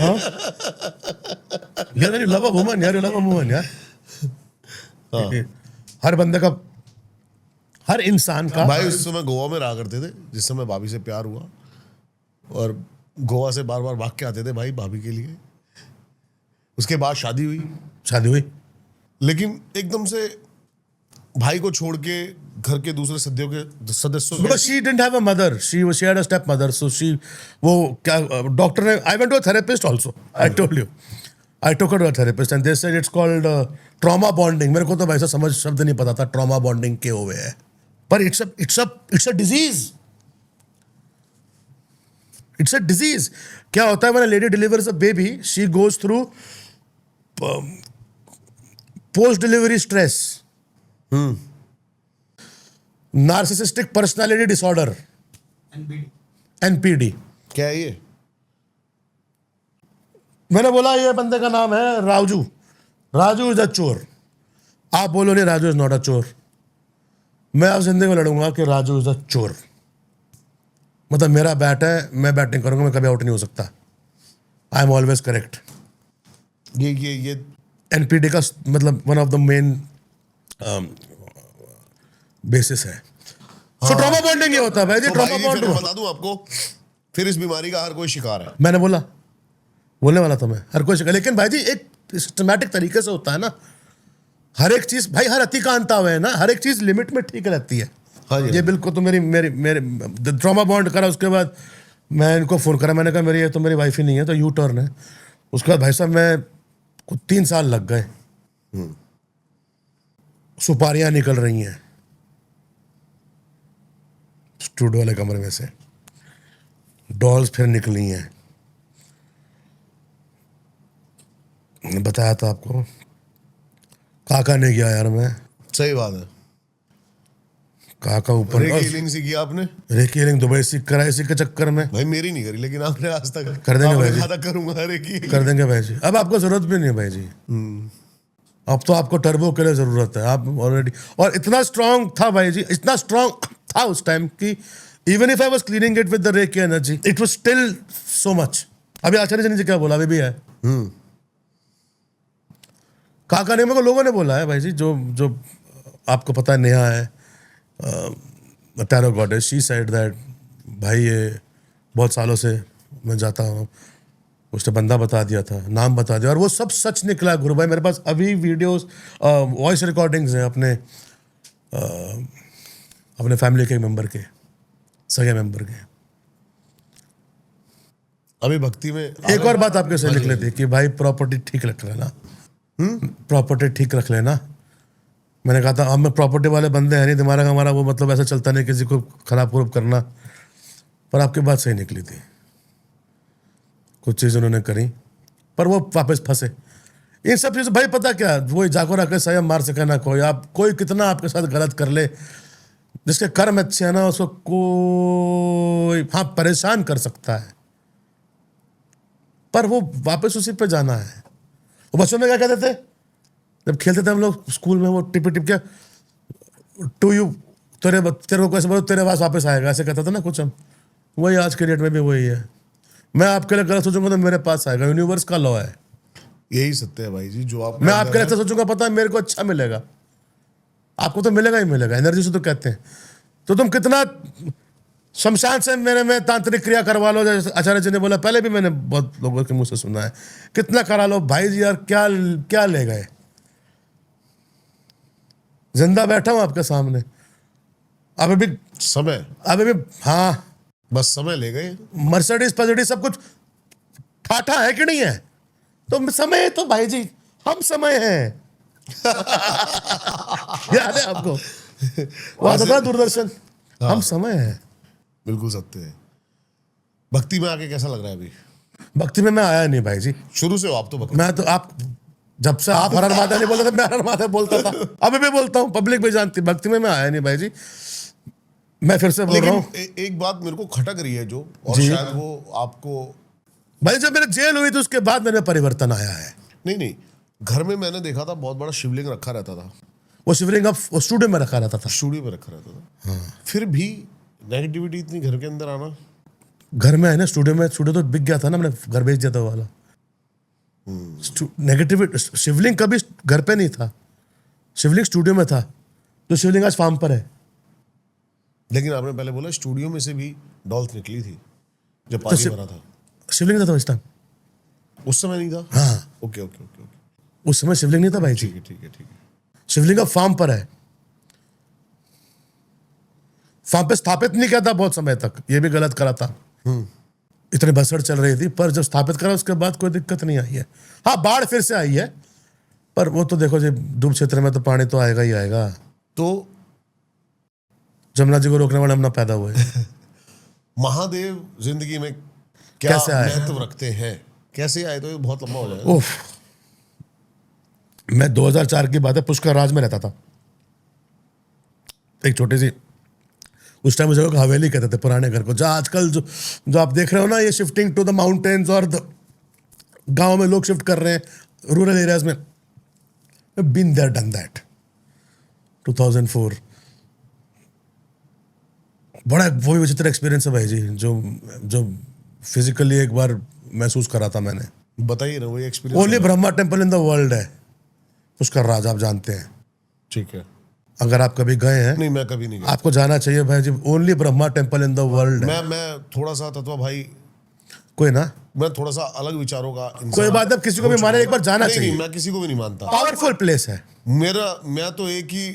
यार यू लव अ वुमन यार, यू लव अ वुमन यार। हर बंदे का, हर इंसान का। भाई उस समय गोवा में रहा करते थे जिस समय भाभी से प्यार हुआ, और गोवा से बार बार भाग के आते थे भाई भाभी के लिए। उसके बाद शादी हुई, लेकिन एकदम से भाई को छोड़ के घर के दूसरे सदस्यों Because she didn't have a mother, she had a stepmother, so वो क्या डॉक्टर ने, I went to a therapist also, I told you, I took her to a therapist and they said it's called trauma bonding। मेरे को तो वैसा समझ शब्द नहीं पता था trauma bonding के हुए है, पर it's a disease, it's a disease। क्या होता है when a lady delivers a baby, she goes through post delivery stress, narcissistic personality disorder, NPD। क्या है ये? मैंने बोला ये बंदे का नाम है राजू इज अ चोर। आप बोलो नहीं राजू इज नॉट अ चोर। मैं अब जिंदगी में लड़ूंगा कि राजू इज अ चोर। मतलब मेरा बैट है, मैं बैटिंग करूंगा, मैं कभी आउट नहीं हो सकता। I am always correct. ये एनपीडी का मतलब one of the main basis है। सो ट्रॉमा बॉन्डिंग ये होता है भाई जी, तो ट्रॉमा भाई जी, फिर मैं बॉन्ड। बता दूं आपको, फिर इस बीमारी का हर कोई शिकार है। मैंने बोलने वाला था मैं, हर कोई शिकार, लेकिन भाई जी एक सिस्टमैटिक तरीके से होता है ना। हर एक चीज भाई, हर अति का अंत आवे है ना, हर एक चीज लिमिट में ठीक रहती है। हाँ जी, ये बिल्कुल। तो मेरी मेरी मेरे ट्रॉमा बॉन्ड करा, उसके बाद मैं इनको फोन करा, मैंने कहा मेरी ये तो मेरी वाइफ ही नहीं है, तो यू टर्न है। उसके बाद भाई साहब मैं को 3 साल लग गए। सुपारियां निकल रही हैं स्टूडियो वाले कमरे में से, डॉल्स फिर निकली हैं। बताया था आपको, काका ने किया यार, मैं सही बात है। काका ऊपर हीलिंग सी किया आपने रेकी हीलिंग दुबई से करा, इसी के चक्कर में। भाई, मेरी नहीं करी, लेकिन आपने आज तक कर देंगे आपने भाई जी। कहा था करूंगा हर एक की। कर देंगे भाई जी, अब आपको जरूरत भी नहीं है भाई जी। अब तो आपको टर्बो के लिए जरूरत है, आप ऑलरेडी। और इतना स्ट्रांग था भाई जी, इतना स्ट्रांग था उस टाइम कि even if I was cleaning it with the reiki energy, it was still so much. अभी आचार्य जी क्या बोला, अभी भी है। काका ने, मेरे को लोगों ने बोला है भाई जी, जो आपको पता है, नेहा है tarot goddess, she said that भाई ये बहुत सालों से मैं जाता हूँ, उसने बंदा बता दिया था, नाम बता दिया, और वो सब सच निकला गुरु भाई। मेरे पास अभी वीडियोस, वॉइस रिकॉर्डिंग्स हैं अपने फैमिली के मेंबर के, सगे मेंबर के। अभी भक्ति में एक और बात आपके से लिख लेती कि भाई प्रॉपर्टी ठीक रख लेना, प्रॉपर्टी ठीक रख लेना। मैंने कहा था हम प्रॉपर्टी वाले बंदे हैं नहीं, दिमाग हमारा वो मतलब ऐसा चलता नहीं किसी को खराब खुराब करना। पर आपकी बात सही निकली थी, कुछ चीज़ उन्होंने करी पर वो वापस फंसे। इन सब चीज़ भाई पता क्या, वही जाको रखे संयम मार सके ना कोई। आप कोई कितना आपके साथ गलत कर ले, जिसके कर्म अच्छे हैं ना, उसको कोई हाँ परेशान कर सकता है, पर वो वापस उसी पे जाना है। वो बच्चों में क्या कहते थे जब खेलते थे हम लोग स्कूल में, वो टिप टिप क्या टू यू, तेरे को कैसे बोलो, तेरे पास वापस आएगा, ऐसे कहता था ना कुछ। हम वही आज के डेट में भी वही है। मैं आपके लिए गलत सोचूंगा तो मेरे पास आएगा, यूनिवर्स का लॉ है। यही सत्य है भाई जी, जो आप मैं आपके लिए अच्छा सोचूंगा, पता है मेरे को अच्छा मिलेगा, आपको तो मिलेगा ही मिलेगा, एनर्जी से तो कहते हैं। तो तुम कितना शमशान से मेरे में तांत्रिक क्रिया करवा लो, जैसे आचार्य जी ने बोला, पहले भी मैंने बहुत लोगों के मुंह से सुना है, कितना करा लो भाई जी यार, क्या क्या ले गए। जिंदा बैठा हूं आपके सामने, अभी भी समय, अभी भी, हाँ बस समय ले गए। मर्सिडीज पजडीज सब कुछ ठाठा है कि नहीं है, तो समय है तो भाई जी हम समय हैं। याद है आपको वो आता था दूरदर्शन, हम समय हैं। बिल्कुल सत्य है। भक्ति में आके कैसा लग रहा है अभी? भक्ति में मैं आया नहीं भाई जी, शुरू से हो आप तो भक्ति। मैं तो आप जब से आप हर हर माता नहीं बोलते थे, मैं हर हर माता बोलता था, अभी भी बोलता हूँ, पब्लिक भी जानती। भक्ति में मैं आया नहीं भाई जी, मैं फिर से बोल रहा हूँ। एक बात मेरे को खटक रही है जो, और जी। शायद वो आपको, भाई जब मेरे जेल हुई थी उसके बाद मेरे परिवर्तन आया है। नहीं, घर में मैंने देखा था बहुत बड़ा शिवलिंग रखा रहता था, वो शिवलिंग अब स्टूडियो में रखा रहता था, स्टूडियो में रखा रहता था। फिर भी नेगेटिविटी इतनी घर के अंदर आना। घर में है ना, स्टूडियो में, स्टूडियो तो बिक गया था ना, मैंने घर बेच दिया था वो वाला। नेगेटिविटी, शिवलिंग कभी घर पे नहीं था, शिवलिंग स्टूडियो में था, जो शिवलिंग आज फार्म पर है। लेकिन आपने पहले बोला स्टूडियो में से भी डॉल्स निकली थी जब पानी भरा था, शिवलिंग नहीं था इस टाइम, उस समय नहीं था। हाँ ओके ओके ओके ओके, उस समय शिवलिंग नहीं था भाई जी, ठीक है ठीक है ठीक है। शिवलिंग अब फार्म पर है, फार्म पे स्थापित नहीं किया था बहुत समय तक, ये भी गलत करा था। इतनी बसड़ चल रही थी, पर जब स्थापित करा उसके बाद कोई दिक्कत नहीं आई है। हाँ बाढ़ फिर से आई है, पर वो तो देखो जी डूब क्षेत्र में तो पानी तो आएगा ही आएगा। तो जमुना जी को रोकने वाले हम ना पैदा हुए। महादेव जिंदगी में क्या कैसे आए? महत्व रखते हैं, कैसे आए, तो ये बहुत लंबा हो जाएगा। उफ, मैं 2004 की बात है, पुष्कर राज में रहता था, एक छोटी सी, उस टाइम उस जगह को हवेली कहते थे, पुराने घर को, जहाँ आजकल जो आप देख रहे हो ना, ये शिफ्टिंग टू द माउंटेन्स और गांव में लोग शिफ्ट कर रहे हैं रूरल एरियाज में। Been there done that. 2004 बड़ा वही विचित्र एक्सपीरियंस है भाई जी, जो जो फिजिकली एक बार महसूस करा था मैंने। बताइए ना वही experience. Only Brahma temple in the world है पुष्कर राज, आप जानते हैं, ठीक है। अगर आप कभी गए हैं नहीं, मैं कभी नहीं गया। आपको जाना चाहिए भाई जी। Only Brahma temple in the world है। मैं थोड़ा सा तत्वा भाई, कोई ना, मैं थोड़ा सा अलग विचारों का इंसान। कोई बात नहीं, किसी को भी माने, एक बार जाना नहीं, चाहिए। नहीं, मैं किसी को भी नहीं मानता। पावरफुल प्लेस है। मैं तो एक ही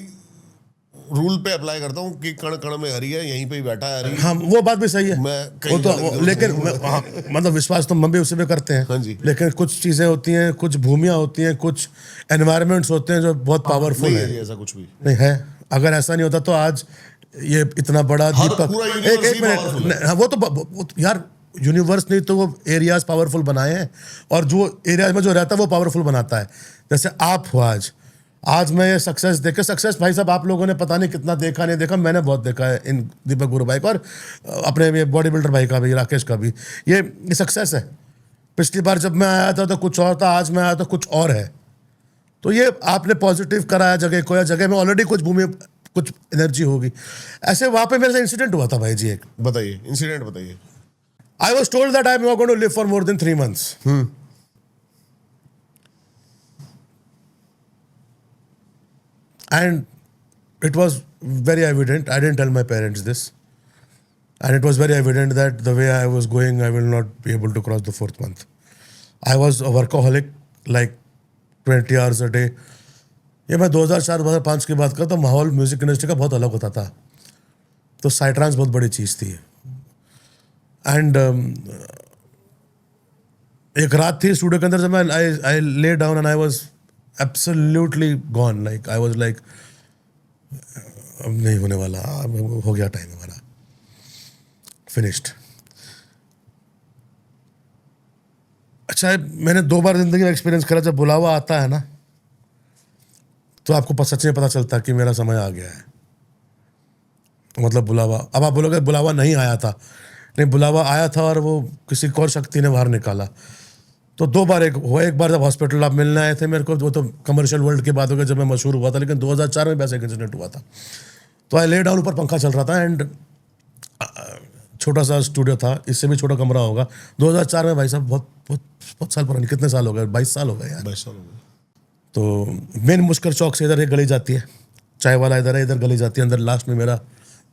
रूल पे अप्लाई करता हूँ कि कण कण में हरि है, यहीं पे ही बैठा है हरि। हाँ, वो बात भी सही है। मैं वो कहीं तो जाने की जरूरत लेकिन नहीं है। हाँ, मतलब विश्वास तो हम भी उसी पे करते हैं। हाँ जी। लेकिन कुछ चीजें होती हैं, कुछ भूमियां होती हैं, कुछ एनवायरमेंट्स होते हैं जो बहुत पावरफुल नहीं है। है जी, ऐसा कुछ भी। नहीं है, अगर ऐसा नहीं होता तो आज ये इतना बड़ा दीपक, पूरा एक universe एक ही मिनट, powerful है। नहीं, हाँ, वो तो यार यूनिवर्स नहीं तो वो एरियाज पावरफुल बनाए हैं, और जो एरियाज में जो रहता है वो पावरफुल बनाता है। जैसे आप हो आज मैं ये सक्सेस देखे, सक्सेस भाई साहब आप लोगों ने पता नहीं कितना देखा नहीं देखा, मैंने बहुत देखा है इन दीपक गुरु भाई का, और अपने ये बॉडी बिल्डर भाई का भी, राकेश का भी। ये सक्सेस है। पिछली बार जब मैं आया था तो कुछ और था, आज मैं आया तो कुछ और है। तो ये आपने पॉजिटिव कराया जगह को, या जगह में ऑलरेडी कुछ एनर्जी होगी। ऐसे वहां पे मेरे से इंसिडेंट हुआ था भाई जी एक। बताइए, इंसिडेंट बताइए। I was told that I am not going to live for more than 3 months. And it was very evident. I didn't tell my parents this. And it was very evident that the way I was going, I will not be able to cross the 4th month. I was a workaholic, like 20 hours a day. ये मैं 2004-2005 की बात करता हूँ, माहौल music industry का बहुत अलग होता था। तो साइट्रांस बहुत बड़ी चीज़ थी। एंड एक रात थी स्टूडियो के अंदर, जब मैं I lay down and I was absolutely gone, like I was like अब नहीं होने वाला, अब हो गया टाइम हमारा, फिनिश्ड। अच्छा, मैंने 2 बार जिंदगी में एक्सपीरियंस करा, जब बुलावा आता है ना तो आपको सच में पता चलता है कि मेरा समय आ गया है। मतलब बुलावा, अब आप बोलोगे बुलावा नहीं आया था, नहीं, बुलावा आया था और वो किसी और शक्ति ने बाहर निकाला। तो 2 बार एक बार जब हॉस्पिटल आप मिलने आए थे मेरे को, वो तो कमर्शियल वर्ल्ड की बात हो गई, जब मैं मशहूर हुआ था। लेकिन 2004 में वैसा एक इंसिडेंट हुआ था। तो आई ले डाउन, ऊपर पंखा चल रहा था एंड छोटा सा स्टूडियो था, इससे भी छोटा कमरा होगा। 2004 में भाई साहब, बहुत बहुत बहुत साल पुरानी, कितने साल हो गए, 22 साल हो गए यार। 22 साल हो गए। तो मेन मुश्किल चौक से इधर एक गली जाती है, चाय वाला इधर है, इधर गली जाती है अंदर। लास्ट में मेरा,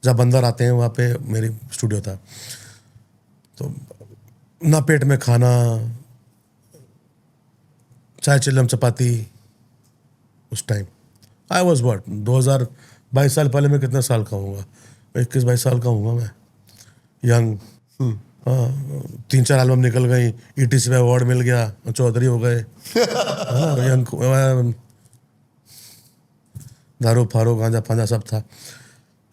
जब अंदर आते हैं वहाँ पे मेरी स्टूडियो था। तो ना पेट में खाना, चाय चिल्लम चपाती। उस टाइम आई वॉज वॉट 2022 साल पहले, मैं कितने साल का हूँगा, 21-22 साल का हूँगा मैं, यंग। हाँ, 3-4 एल्बम निकल गई, ETC में अवार्ड मिल गया, चौधरी हो गए। यंग, दारू फारू गांजा फांजा सब था।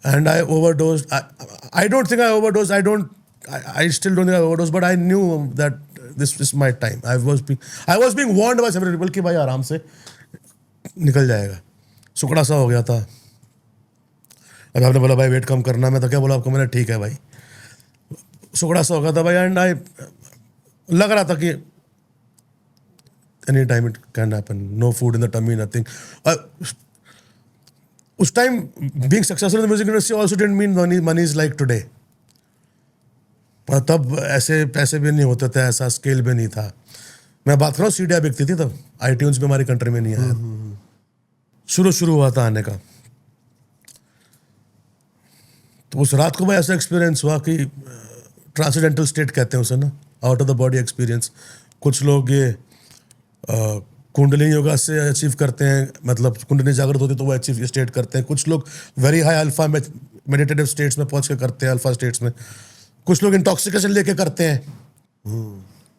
And I overdose, I don't think I overdose, I still don't think I overdosed, but I knew that this is my time. I was being warned by several people कि भाई आराम से निकल जाएगा। सुकड़ा सा हो गया था। अब आपने बोला भाई वेट कम करना, मैं तो क्या बोला आपको मैंने, ठीक है भाई। सुकड़ा सा हो गया था भाई, एंड आई लग रहा था कि any time it can happen, no food in the tummy, nothing. उस time being successful in the music industry also didn't mean money is like today. तब ऐसे पैसे भी नहीं होते थे, ऐसा स्केल भी नहीं था। मैं बात कर रहा हूँ, सीडियाँ बिकती थी तब, iTunes भी हमारी कंट्री में नहीं आया, शुरू हुआ था आने का। तो उस रात को भाई ऐसा एक्सपीरियंस हुआ कि ट्रांसेंडेंटल स्टेट कहते हैं उसे ना, out of the body experience. कुछ लोग ये कुंडलिनी योगा से अचीव करते हैं, मतलब कुंडलिनी जागृत होती तो वो अचीव स्टेट करते हैं। कुछ लोग very high alpha meditative states में पहुंच के करते हैं, अल्फा स्टेट्स में। कुछ लोग इंटॉक्सिकेशन लेके करते हैं।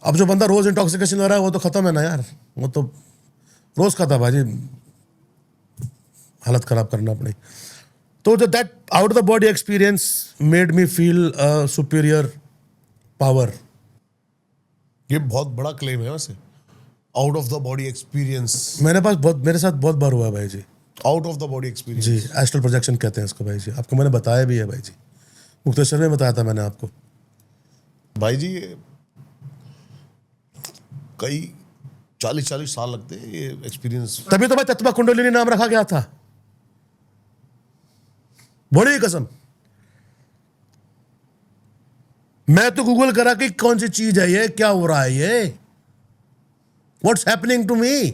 अब जो बंदा रोज इंटॉक्सिकेशन ले रहा है वो तो खत्म है ना यार, वो तो रोज खाता भाजी, हालत खराब करना पड़ी। तो that out of the body experience made me feel superior power. ये बहुत बड़ा क्लेम है वैसे, out of the body experience. मेरे साथ बहुत बार हुआ है भाई जी। Out of the body experience जी, एस्ट्रल प्रोजेक्शन कहते हैं इसको भाई जी। आपको मैंने बताया भी है भाई जी, मुक्तेश्वर में बताया था मैंने आपको भाई जी। ये कई 40 साल लगते हैं ये एक्सपीरियंस। तभी तो भाई तत्वा कुंडलिनी नाम रखा गया था, बड़ी कसम। मैं तो गूगल करा कि कौन सी चीज है ये, क्या हो रहा है ये, व्हाट्स हैपनिंग टू मी।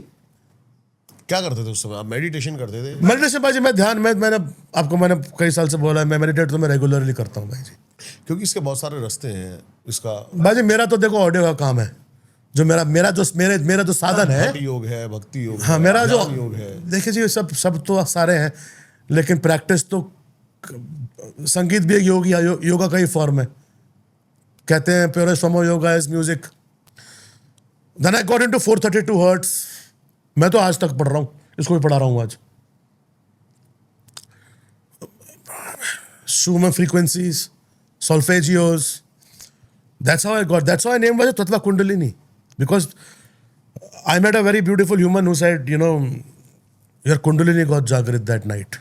क्या करते थे उस समय आप? मेडिटेशन करते थे? मेडिटेशन भाई जी, मैं ध्यान में, मैंने कई साल से बोला है, मैं मेडिटेट तो मैं रेगुलरली करता हूँ भाई जी। क्योंकि इसके बहुत सारे रास्ते हैं इसका। भाई जी मेरा तो देखो ऑडियो का काम है, जो मेरा जो साधन है, हठ योग है, भक्ति योग हाँ है, मेरा जो ध्यान योग है। देखिए जी सब तो सारे हैं, लेकिन प्रैक्टिस तो संगीत भी एक योगा का ही फॉर्म है। कहते हैं purest form of yoga is music. Then I got into 432 hertz. मैं तो आज तक पढ़ रहा हूँ, इसको भी पढ़ा रहा हूँ आज। Schumann frequencies, solfeggios. That's how I named my Tattva Kundalini, because I met a very beautiful human who said, your Kundalini got Jagrit that night.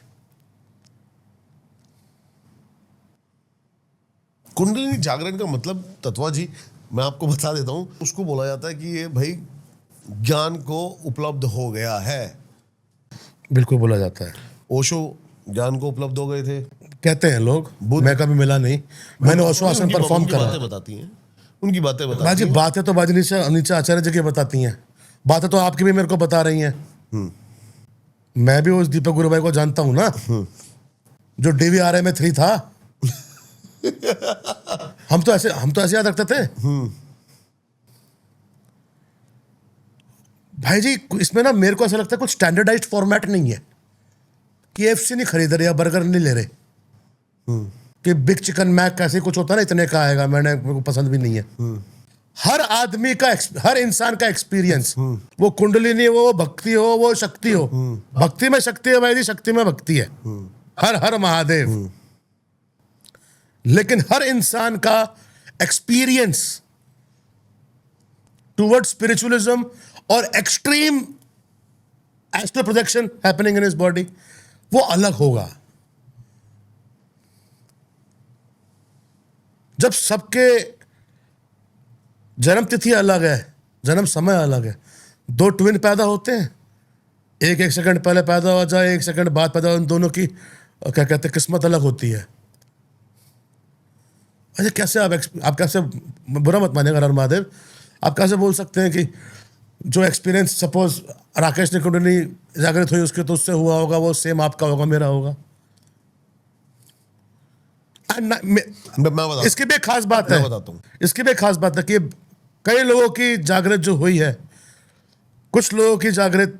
Kundalini जागरण का मतलब तत्वा जी मैं आपको बता देता हूँ, उसको बोला जाता है कि ये भाई ज्ञान को उपलब्ध हो गया है। बिल्कुल बोला जाता है। ओशो ज्ञान को उपलब्ध हो गए थे, कहते हैं लोग, मैं कभी मिला नहीं, मैंने ओशो आसन उनकी- परफॉर्म उनकी करा। बातें बताती हैं, उनकी बातें बताती बाजी हैं। बातें तो बाजी नीचे आचार्य जी की बताती हैं, बातें तो आपकी भी मेरे को बता रही हैं। मैं भी उस दीपक गुरु भाई को जानता हूं ना, जो DVRA में 3 था। हम तो ऐसे याद रखते थे। भाई जी इसमें ना मेरे को ऐसा लगता है कुछ स्टैंडर्डाइज्ड फॉर्मेट नहीं है, KFC नहीं खरीद रहे या बर्गर नहीं ले रहे, कि बिग चिकन मैक कैसे कुछ होता है ना, इतने का आएगा, मेरे को पसंद भी नहीं है। हर आदमी का, हर इंसान का एक्सपीरियंस, वो कुंडलिनी हो, वो भक्ति हो, वो शक्ति हो, भक्ति में शक्ति है भाई जी, शक्ति में भक्ति है। हर हर महादेव। लेकिन हर इंसान का एक्सपीरियंस टुवर्ड स्पिरिचुअलिज्म और extreme astral projection happening in his body, वो अलग होगा। जब सबके जन्म तिथि अलग है, जन्म समय अलग है, 2 ट्विन पैदा होते हैं, एक सेकंड पहले पैदा हो जाए, 1 सेकंड बाद पैदा हो, उन दोनों की क्या कहते हैं किस्मत अलग होती है। अच्छा कैसे आप कैसे, बुरा मत मानिएगा हर महादेव, आप कैसे बोल सकते हैं कि जो एक्सपीरियंस सपोज राकेश ने कुंडली जागृत हुई उसके तो उससे हुआ होगा, वो सेम आपका होगा, मेरा होगा। मैं बताता इसकी भी एक खास बात है, मैं बताता हूँ। इसकी भी एक खास बात है कि कई लोगों की जागृत जो हुई है, कुछ लोगों की जागृत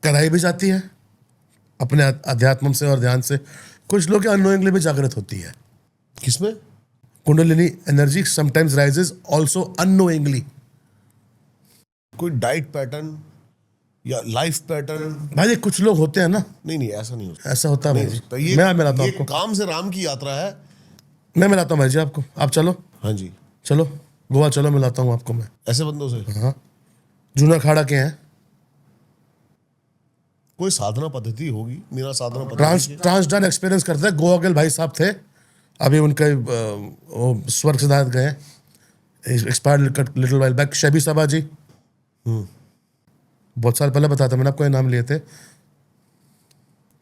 कराई भी जाती है अपने अध्यात्म से और ध्यान से, कुछ लोगों की अननोइंगली भी जागृत होती है। किसमें? Kundalini energy sometimes rises also unknowingly. कोई डाइट पैटर्न या लाइफ पैटर्न? भाई जी कुछ लोग होते हैं ना, नहीं ऐसा नहीं होता। ऐसा होता है भाई जी। तो ये मैं मिलाता हूँ ये आपको, काम से राम की यात्रा है। मैं मिलाता हूँ भाई जी आपको, आप चलो, हाँ जी, चलो गोवा चलो, मिलाता हूँ आपको मैं। ऐसे बंदों से। हाँ जूना खाड़ा के हैं, कोई साधना पद्धति होगी, मेरा साधना पद्धति ट्रांसडन एक्सपीरियंस करते हैं। गोवा भाई साहब थे, अभी उनके वो स्वर्ग सिद्धार्थ गए, एक्सपायर्ड लिटिल वाइल बैक। शबी सबा जी बहुत साल पहले बताया था मैंने आपको, ये नाम लिए थे।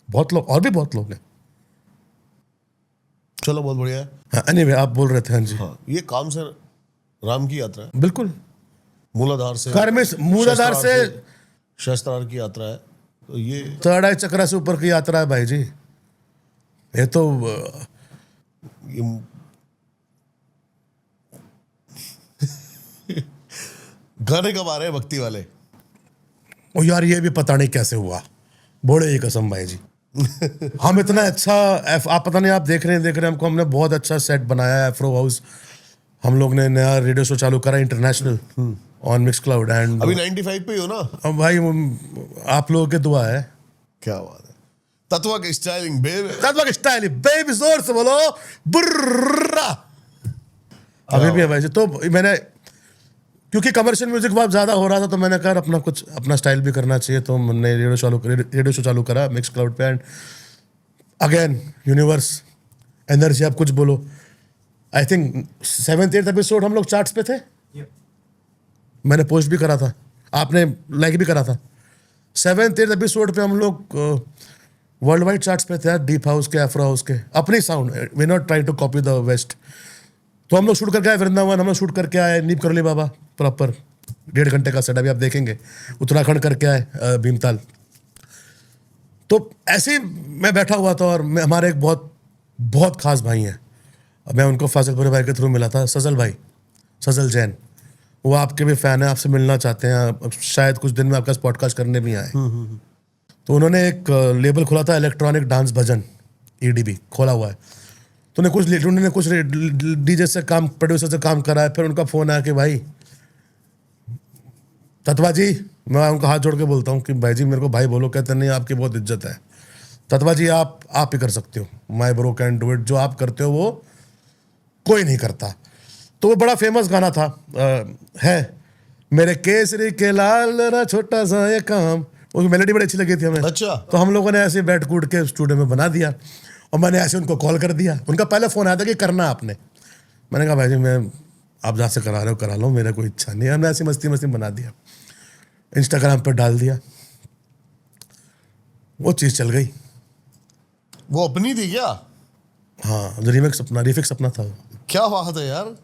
बहुत लोग, और भी बहुत लोग हैं। चलो बहुत बढ़िया है। हाँ एनीवे आप बोल रहे थे। हाँ जी हाँ, ये काम से राम की यात्रा है, बिल्कुल, मूलाधार से मूलाधार से शस्त्रार की यात्रा है। तो ये थर्ड आई चक्रा से ऊपर की यात्रा है भाई जी। ये तो ये गाने कब आ रहे हैं भक्ति वाले? ओ यार ये भी पता नहीं कैसे हुआ, बोले ही कसम भाई जी। हम इतना अच्छा आप पता नहीं, आप देख रहे हैं हमको, हमने बहुत अच्छा सेट बनाया है एफ्रो हाउस। हम लोग ने नया रेडियो शो चालू करा international on mix cloud and अभी 95 पे ही हो ना? अब भाई आप लोगों की दुआ है। क्या बात है। तत्वा के स्टाइलिंग बेब, तत्वा की स्टाइल बेबी, जोर से बोलो बुर्रा। अभी भी है भाई जी। तो मैंने, क्योंकि कमर्शियल म्यूजिक बहुत ज्यादा हो रहा था, तो मैंने कहा अपना स्टाइल भी करना चाहिए, तो मैंने रेडियो शो चालू करा मिक्स क्लाउड पे। एंड अगेन यूनिवर्स एनर्जी, आप कुछ बोलो। I think 7th 8th episode हम लोग चार्ट्स पे थे। मैंने पोस्ट भी करा था, आपने लाइक भी करा था। 7th 8th एपिसोड पे हम लोग वर्ल्ड वाइड चार्ट्स पे थे, डीप हाउस के, एफ्रो हाउस के, अपनी sound, we not try to copy the west. तो हम लोग शूट करके आए वृंदावन, हम लोग शूट करके आए नीम करली बाबा प्रॉपर 1.5 घंटे का सेट, अभी आप देखेंगे। उत्तराखंड करके आए भीमताल। तो ऐसे ही मैं बैठा हुआ था और हमारे एक बहुत बहुत खास भाई हैं, मैं उनको फाजिलपुर भाई के थ्रू मिला था, सजल भाई, सजल जैन। वो आपके भी फ़ैन है, आपसे मिलना चाहते हैं, शायद कुछ दिन में आपका पॉडकास्ट करने भी आए। तो उन्होंने एक लेबल खोला था, इलेक्ट्रॉनिक डांस भजन, EDB खोला हुआ है। तो उन्होंने कुछ DJ से काम, प्रोड्यूसर से काम करा है। फिर उनका फ़ोन आया कि भाई तत्वा जी, मैं उनका हाथ जोड़ के बोलता हूँ कि भाई जी मेरे को भाई बोलो। कहते नहीं, आपकी बहुत इज्जत है तत्वा जी, आप ही कर सकते हो, माई ब्रो कैन डू इट। जो आप करते हो वो कोई नहीं करता। तो वो बड़ा फेमस गाना था, है मेरे केसरी के लाल ना छोटा सा ये काम, वो मेलोडी बड़ी अच्छी लगी थी हमें। अच्छा। तो हम लोगों ने ऐसे बैठ कूट के स्टूडियो में बना दिया और मैंने ऐसे उनको कॉल कर दिया। उनका पहले फ़ोन आया था कि करना आपने। मैंने कहा भाई जी मैं, आप जहाँ से करा रहे हो करा लो, मेरा कोई इच्छा नहीं है। हमने ऐसी मस्ती मस्ती बना दिया, इंस्टाग्राम पर डाल दिया, वो चीज़ चल गई। वो अपनी थी क्या? हाँ, जो रिफिक्स अपना था। क्या बात है यार।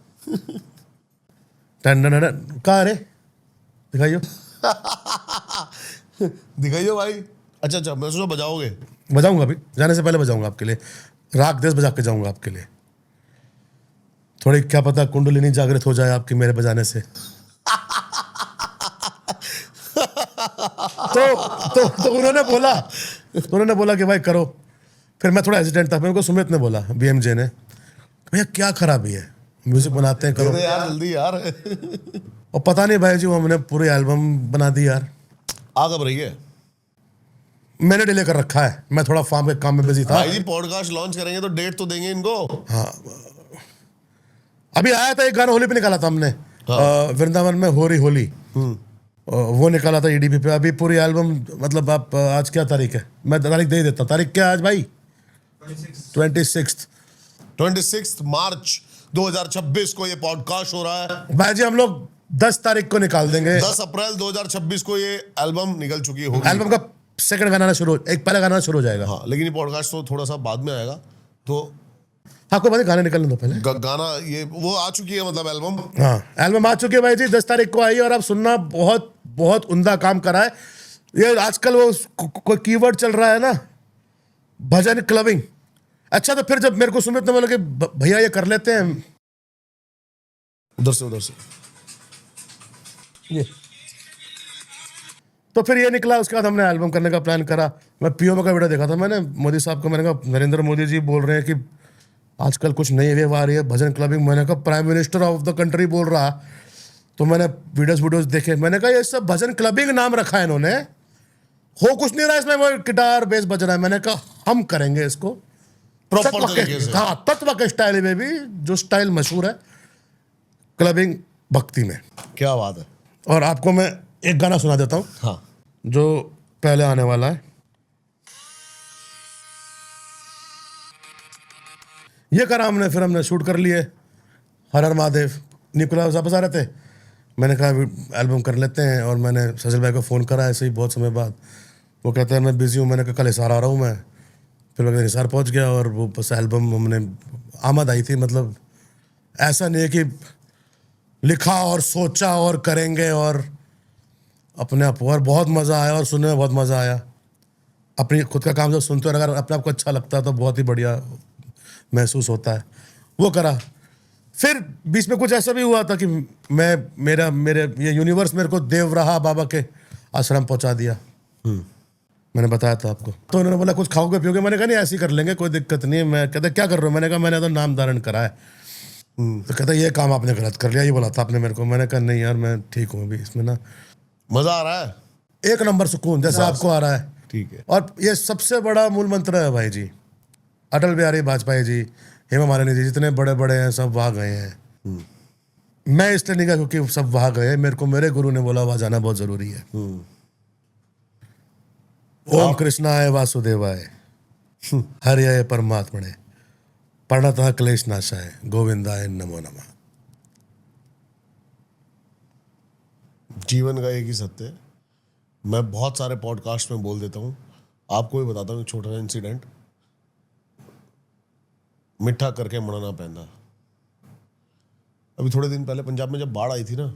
कहाँ रे, दिखाइयो। दिखाइए भाई। अच्छा, मैं सोचा बजाओगे। बजाऊंगा, अभी जाने से पहले बजाऊंगा आपके लिए, राग देश बजा के जाऊंगा आपके लिए। थोड़ी क्या पता कुंडलिनी जागृत हो जाए आपकी मेरे बजाने से। तो उन्होंने बोला कि भाई करो। फिर मैं थोड़ा हेजिटेंट था, मेरे को सुमित ने बोला, BMJ ने, भैया क्या खराबी है, म्यूजिक बनाते हैं, करो यार जल्दी यार। और पता नहीं भाई जी, वो हमने पूरी एल्बम बना दी यार। आ कब रही है? मैंने डिले कर रखा है, मैं थोड़ा फार्म के काम में बिजी था। भाई जी पॉडकास्ट लॉन्च करेंगे तो डेट तो देंगे इनको। अभी आया था एक गाना, होली पे निकाला था हमने, वृंदावन में हो रही होली, वो निकाला था EDB पे। अभी पूरी एल्बम, मतलब आप आज क्या तारीख है, मैं तारीख दे ही देता हूँ। तारीख क्या है आज भाई? 26 मार्च 2026 को ये पॉडकास्ट हो रहा है। भाई जी हम लोग 10 तारीख को निकाल देंगे। 10 अप्रैल 2026 को ये एल्बम निकल चुकी होगी। एल्बम का सेकंड गाना एक पहला गाना शुरू हो जाएगा। हाँ, लेकिन ये पॉडकास्ट तो थोड़ा सा बाद में आएगा। तो हाँ, कोई बात नहीं, गाने निकलने दो पहले। गाना ये वो आ चुकी है, मतलब एल्बम। हाँ, एल्बम आ चुकी है भाई जी, 10 तारीख को आई। और आप सुनना, बहुत बहुत उम्दा काम करा है। ये आजकल वो कोई कीवर्ड चल रहा है ना, भजन क्लबिंग। अच्छा, तो फिर जब मेरे को सुमित ने बोला कि भैया ये कर लेते हैं, उधर से ये, तो फिर ये निकला। उसके बाद हमने एल्बम करने का प्लान करा। मैं POM का वीडियो देखा था मैंने, मोदी साहब का। मैंने कहा नरेंद्र मोदी जी बोल रहे हैं कि आजकल कुछ नई वेव आ रही है, भजन क्लबिंग। मैंने कहा prime minister of the country बोल रहा। तो मैंने वीडियोस देखे, मैंने कहा ये सब भजन क्लबिंग नाम रखा है इन्होंने, हो कुछ नहीं रहा इसमें, वो गिटार बेस बज रहा है। मैंने कहा हम करेंगे इसको प्रॉपर तरीके से। हाँ, तत्व के स्टाइल में भी, जो स्टाइल मशहूर है क्लबिंग भक्ति में। क्या बात है। और आपको मैं एक गाना सुना देता हूँ, हाँ, जो पहले आने वाला है। ये करा हमने, फिर हमने शूट कर लिए। हर हर महादेव, निकोला वापस आ रहे थे। मैंने कहा एल्बम कर लेते हैं। और मैंने सजल भाई को फ़ोन करा ऐसे ही बहुत समय बाद। वो कहते हैं मैं बिज़ी हूँ। मैंने कहा कल हिसार आ रहा हूँ मैं। फिर मैं हिसार पहुँच गया और वो बस एल्बम हमने आमद आई थी। मतलब ऐसा नहीं है कि लिखा और सोचा और करेंगे, और अपने आप, और बहुत मज़ा आया और सुनने में बहुत मज़ा आया। अपनी खुद का काम जब सुनते हो, अगर अपने आप को अच्छा लगता है तो बहुत ही बढ़िया महसूस होता है। वो करा। फिर बीच में कुछ ऐसा भी हुआ था कि मेरे ये यूनिवर्स मेरे को देवराहा बाबा के आश्रम पहुंचा दिया। मैंने बताया था आपको। तो उन्होंने बोला कुछ खाओगे पियोगे? मैंने कहा नहीं, ऐसे ही कर लेंगे, कोई दिक्कत नहीं है। मैं कहता क्या कर रहे हो? मैंने कहा मैंने तो नाम धारण करा है। तो कहता ये काम आपने गलत कर लिया, ये बोला था आपने मेरे को। मैंने कहा नहीं यार, मैं ठीक हूँ अभी, इसमें ना मजा आ रहा है, एक नंबर सुकून जैसे आपको आ रहा है। ठीक है। और ये सबसे बड़ा मूल मंत्र है भाई जी। अटल बिहारी वाजपेयी जी, हेमा मालिनी जी, जितने बड़े बड़े हैं सब वहाँ गए हैं। मैं इसलिए नहीं गया क्योंकि सब वहाँ गए, मेरे को मेरे गुरु ने बोला वहाँ जाना बहुत जरूरी है। ओम कृष्णाय वासुदेवाय हरियाय परमात्मने प्रणतः क्लेश नाशाय गोविंदाय नमो नमः। जीवन का एक ही सत्य है। मैं बहुत सारे पॉडकास्ट में बोल देता हूँ, आपको भी बताता हूँ एक छोटा सा इंसिडेंट। मिठा करके मनाना पैंदा। अभी थोड़े दिन पहले पंजाब में जब बाढ़ आई थी ना,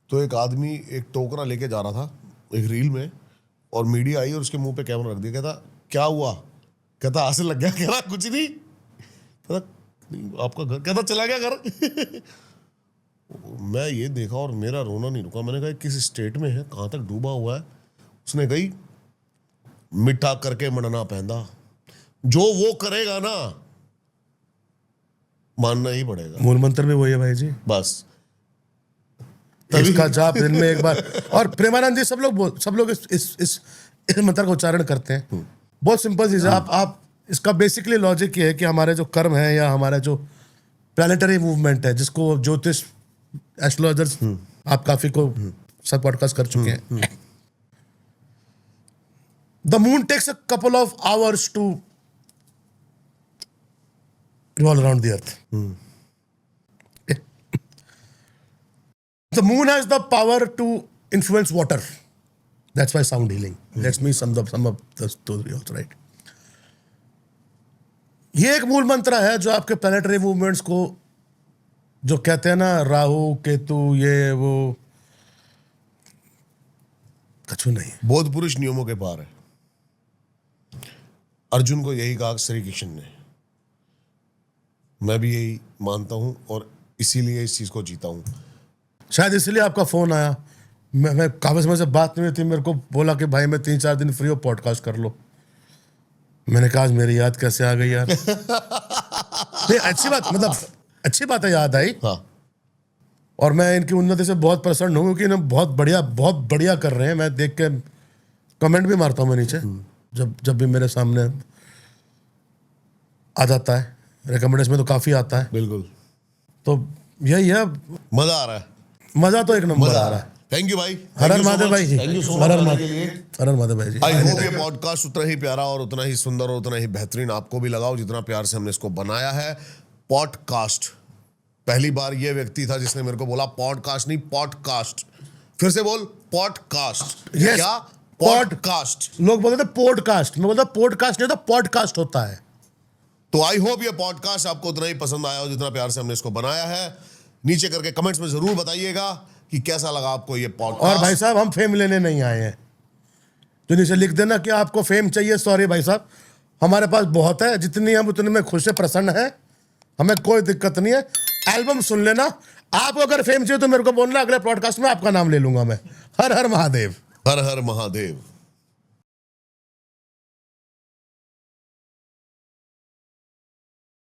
तो एक आदमी एक टोकरा लेके जा रहा था एक रील में, और मीडिया आई और उसके मुंह पे कैमरा रख दिया। कहता क्या हुआ? कहता आंसू लग गया। कह रहा कुछ नहीं। कहता नहीं, आपका घर? कहता चला गया घर। मैं ये देखा और मेरा रोना नहीं रुका। मैंने कहा किस स्टेट में है, कहाँ तक डूबा हुआ है? उसने कही मिठा करके मनना पैंदा, जो वो करेगा ना मानना ही पड़ेगा। मूल मंत्र भी वही है भाई जी, बस इसका जाप दिन में एक बार। और प्रेमानंद जी सब लोग इस मंत्र का उच्चारण करते हैं। बहुत सिंपल चीज है। आप इसका बेसिकली लॉजिक ये है कि हमारे जो कर्म है या हमारा जो प्लानिटरी मूवमेंट है, जिसको ज्योतिष एस्ट्रोलॉजर्स आप काफी को सब पॉडकास्ट कर चुके हैं। The moon takes a couple of hours to revolve around the earth. The moon has the power to influence water. That's why sound healing. That's me some of those also, right? ये एक मूल मंत्र है जो आपके planetary movements को, जो कहते हैं ना राहु केतु ये वो, कछु नहीं। बौद्ध पुरुष नियमों के पार है। अर्जुन को यही कहा श्री कृष्ण ने। मैं भी यही मानता हूं और इसीलिए इस चीज को जीता हूं। शायद इसलिए आपका फोन आया। मैं काफी समय से बात नहीं हुई थी, मेरे को बोला कि भाई मैं 3-4 दिन फ्री हो, पॉडकास्ट कर लो। मैंने कहा आज मेरी याद कैसे आ गई यार। नहीं, अच्छी बात, मतलब अच्छी बात है, याद आई। हाँ। और मैं इनकी उन्नति से बहुत प्रसन्न हूँ क्योंकि इन्हें बहुत बढ़िया कर रहे हैं। मैं देख के कमेंट भी मारता हूँ मैं नीचे, जब भी मेरे सामने आ जाता है। रिकमेंडेशन में तो काफी आता है। बिल्कुल। तो यही है, मजा आ रहा है। मजा तो एक नंबर आ रहा है। थैंक यू भाई। हर हर महादेव भाई जी। थैंक यू सो हर हर मच महादेव भाई जी। आई होप ये पॉडकास्ट उतना ही प्यारा और उतना ही सुंदर और उतना ही बेहतरीन आपको भी लगा हो जितना प्यार से हमने इसको बनाया है। पॉडकास्ट, पहली बार ये व्यक्ति था जिसने मेरे को बोला पॉडकास्ट नहीं पॉडकास्ट। फिर से बोल, पॉडकास्ट। Yes, क्या? पॉडकास्ट। लोग बोलते थे पॉडकास्ट, मैं बोलता पॉडकास्ट नहीं होता, पॉडकास्ट होता है। तो आई होप ये पॉडकास्ट आपको उतना ही पसंद आया हो जितना प्यार से हमने इसको बनाया है। नीचे करके कमेंट्स में जरूर बताइएगा कि कैसा लगा आपको ये पॉडकास्ट। और भाई साहब, हम फेम लेने नहीं आए हैं। जो नीचे लिख देना कि आपको फेम चाहिए, सॉरी भाई साहब, हमारे पास बहुत है। जितनी हम उतने में खुश है, प्रसन्न है, हमें कोई दिक्कत नहीं है। एल्बम सुन लेना। आपको अगर फेम चाहिए तो मेरे को बोलना, अगले पॉडकास्ट में आपका नाम ले लूंगा मैं। हर हर महादेव। हर हर महादेव।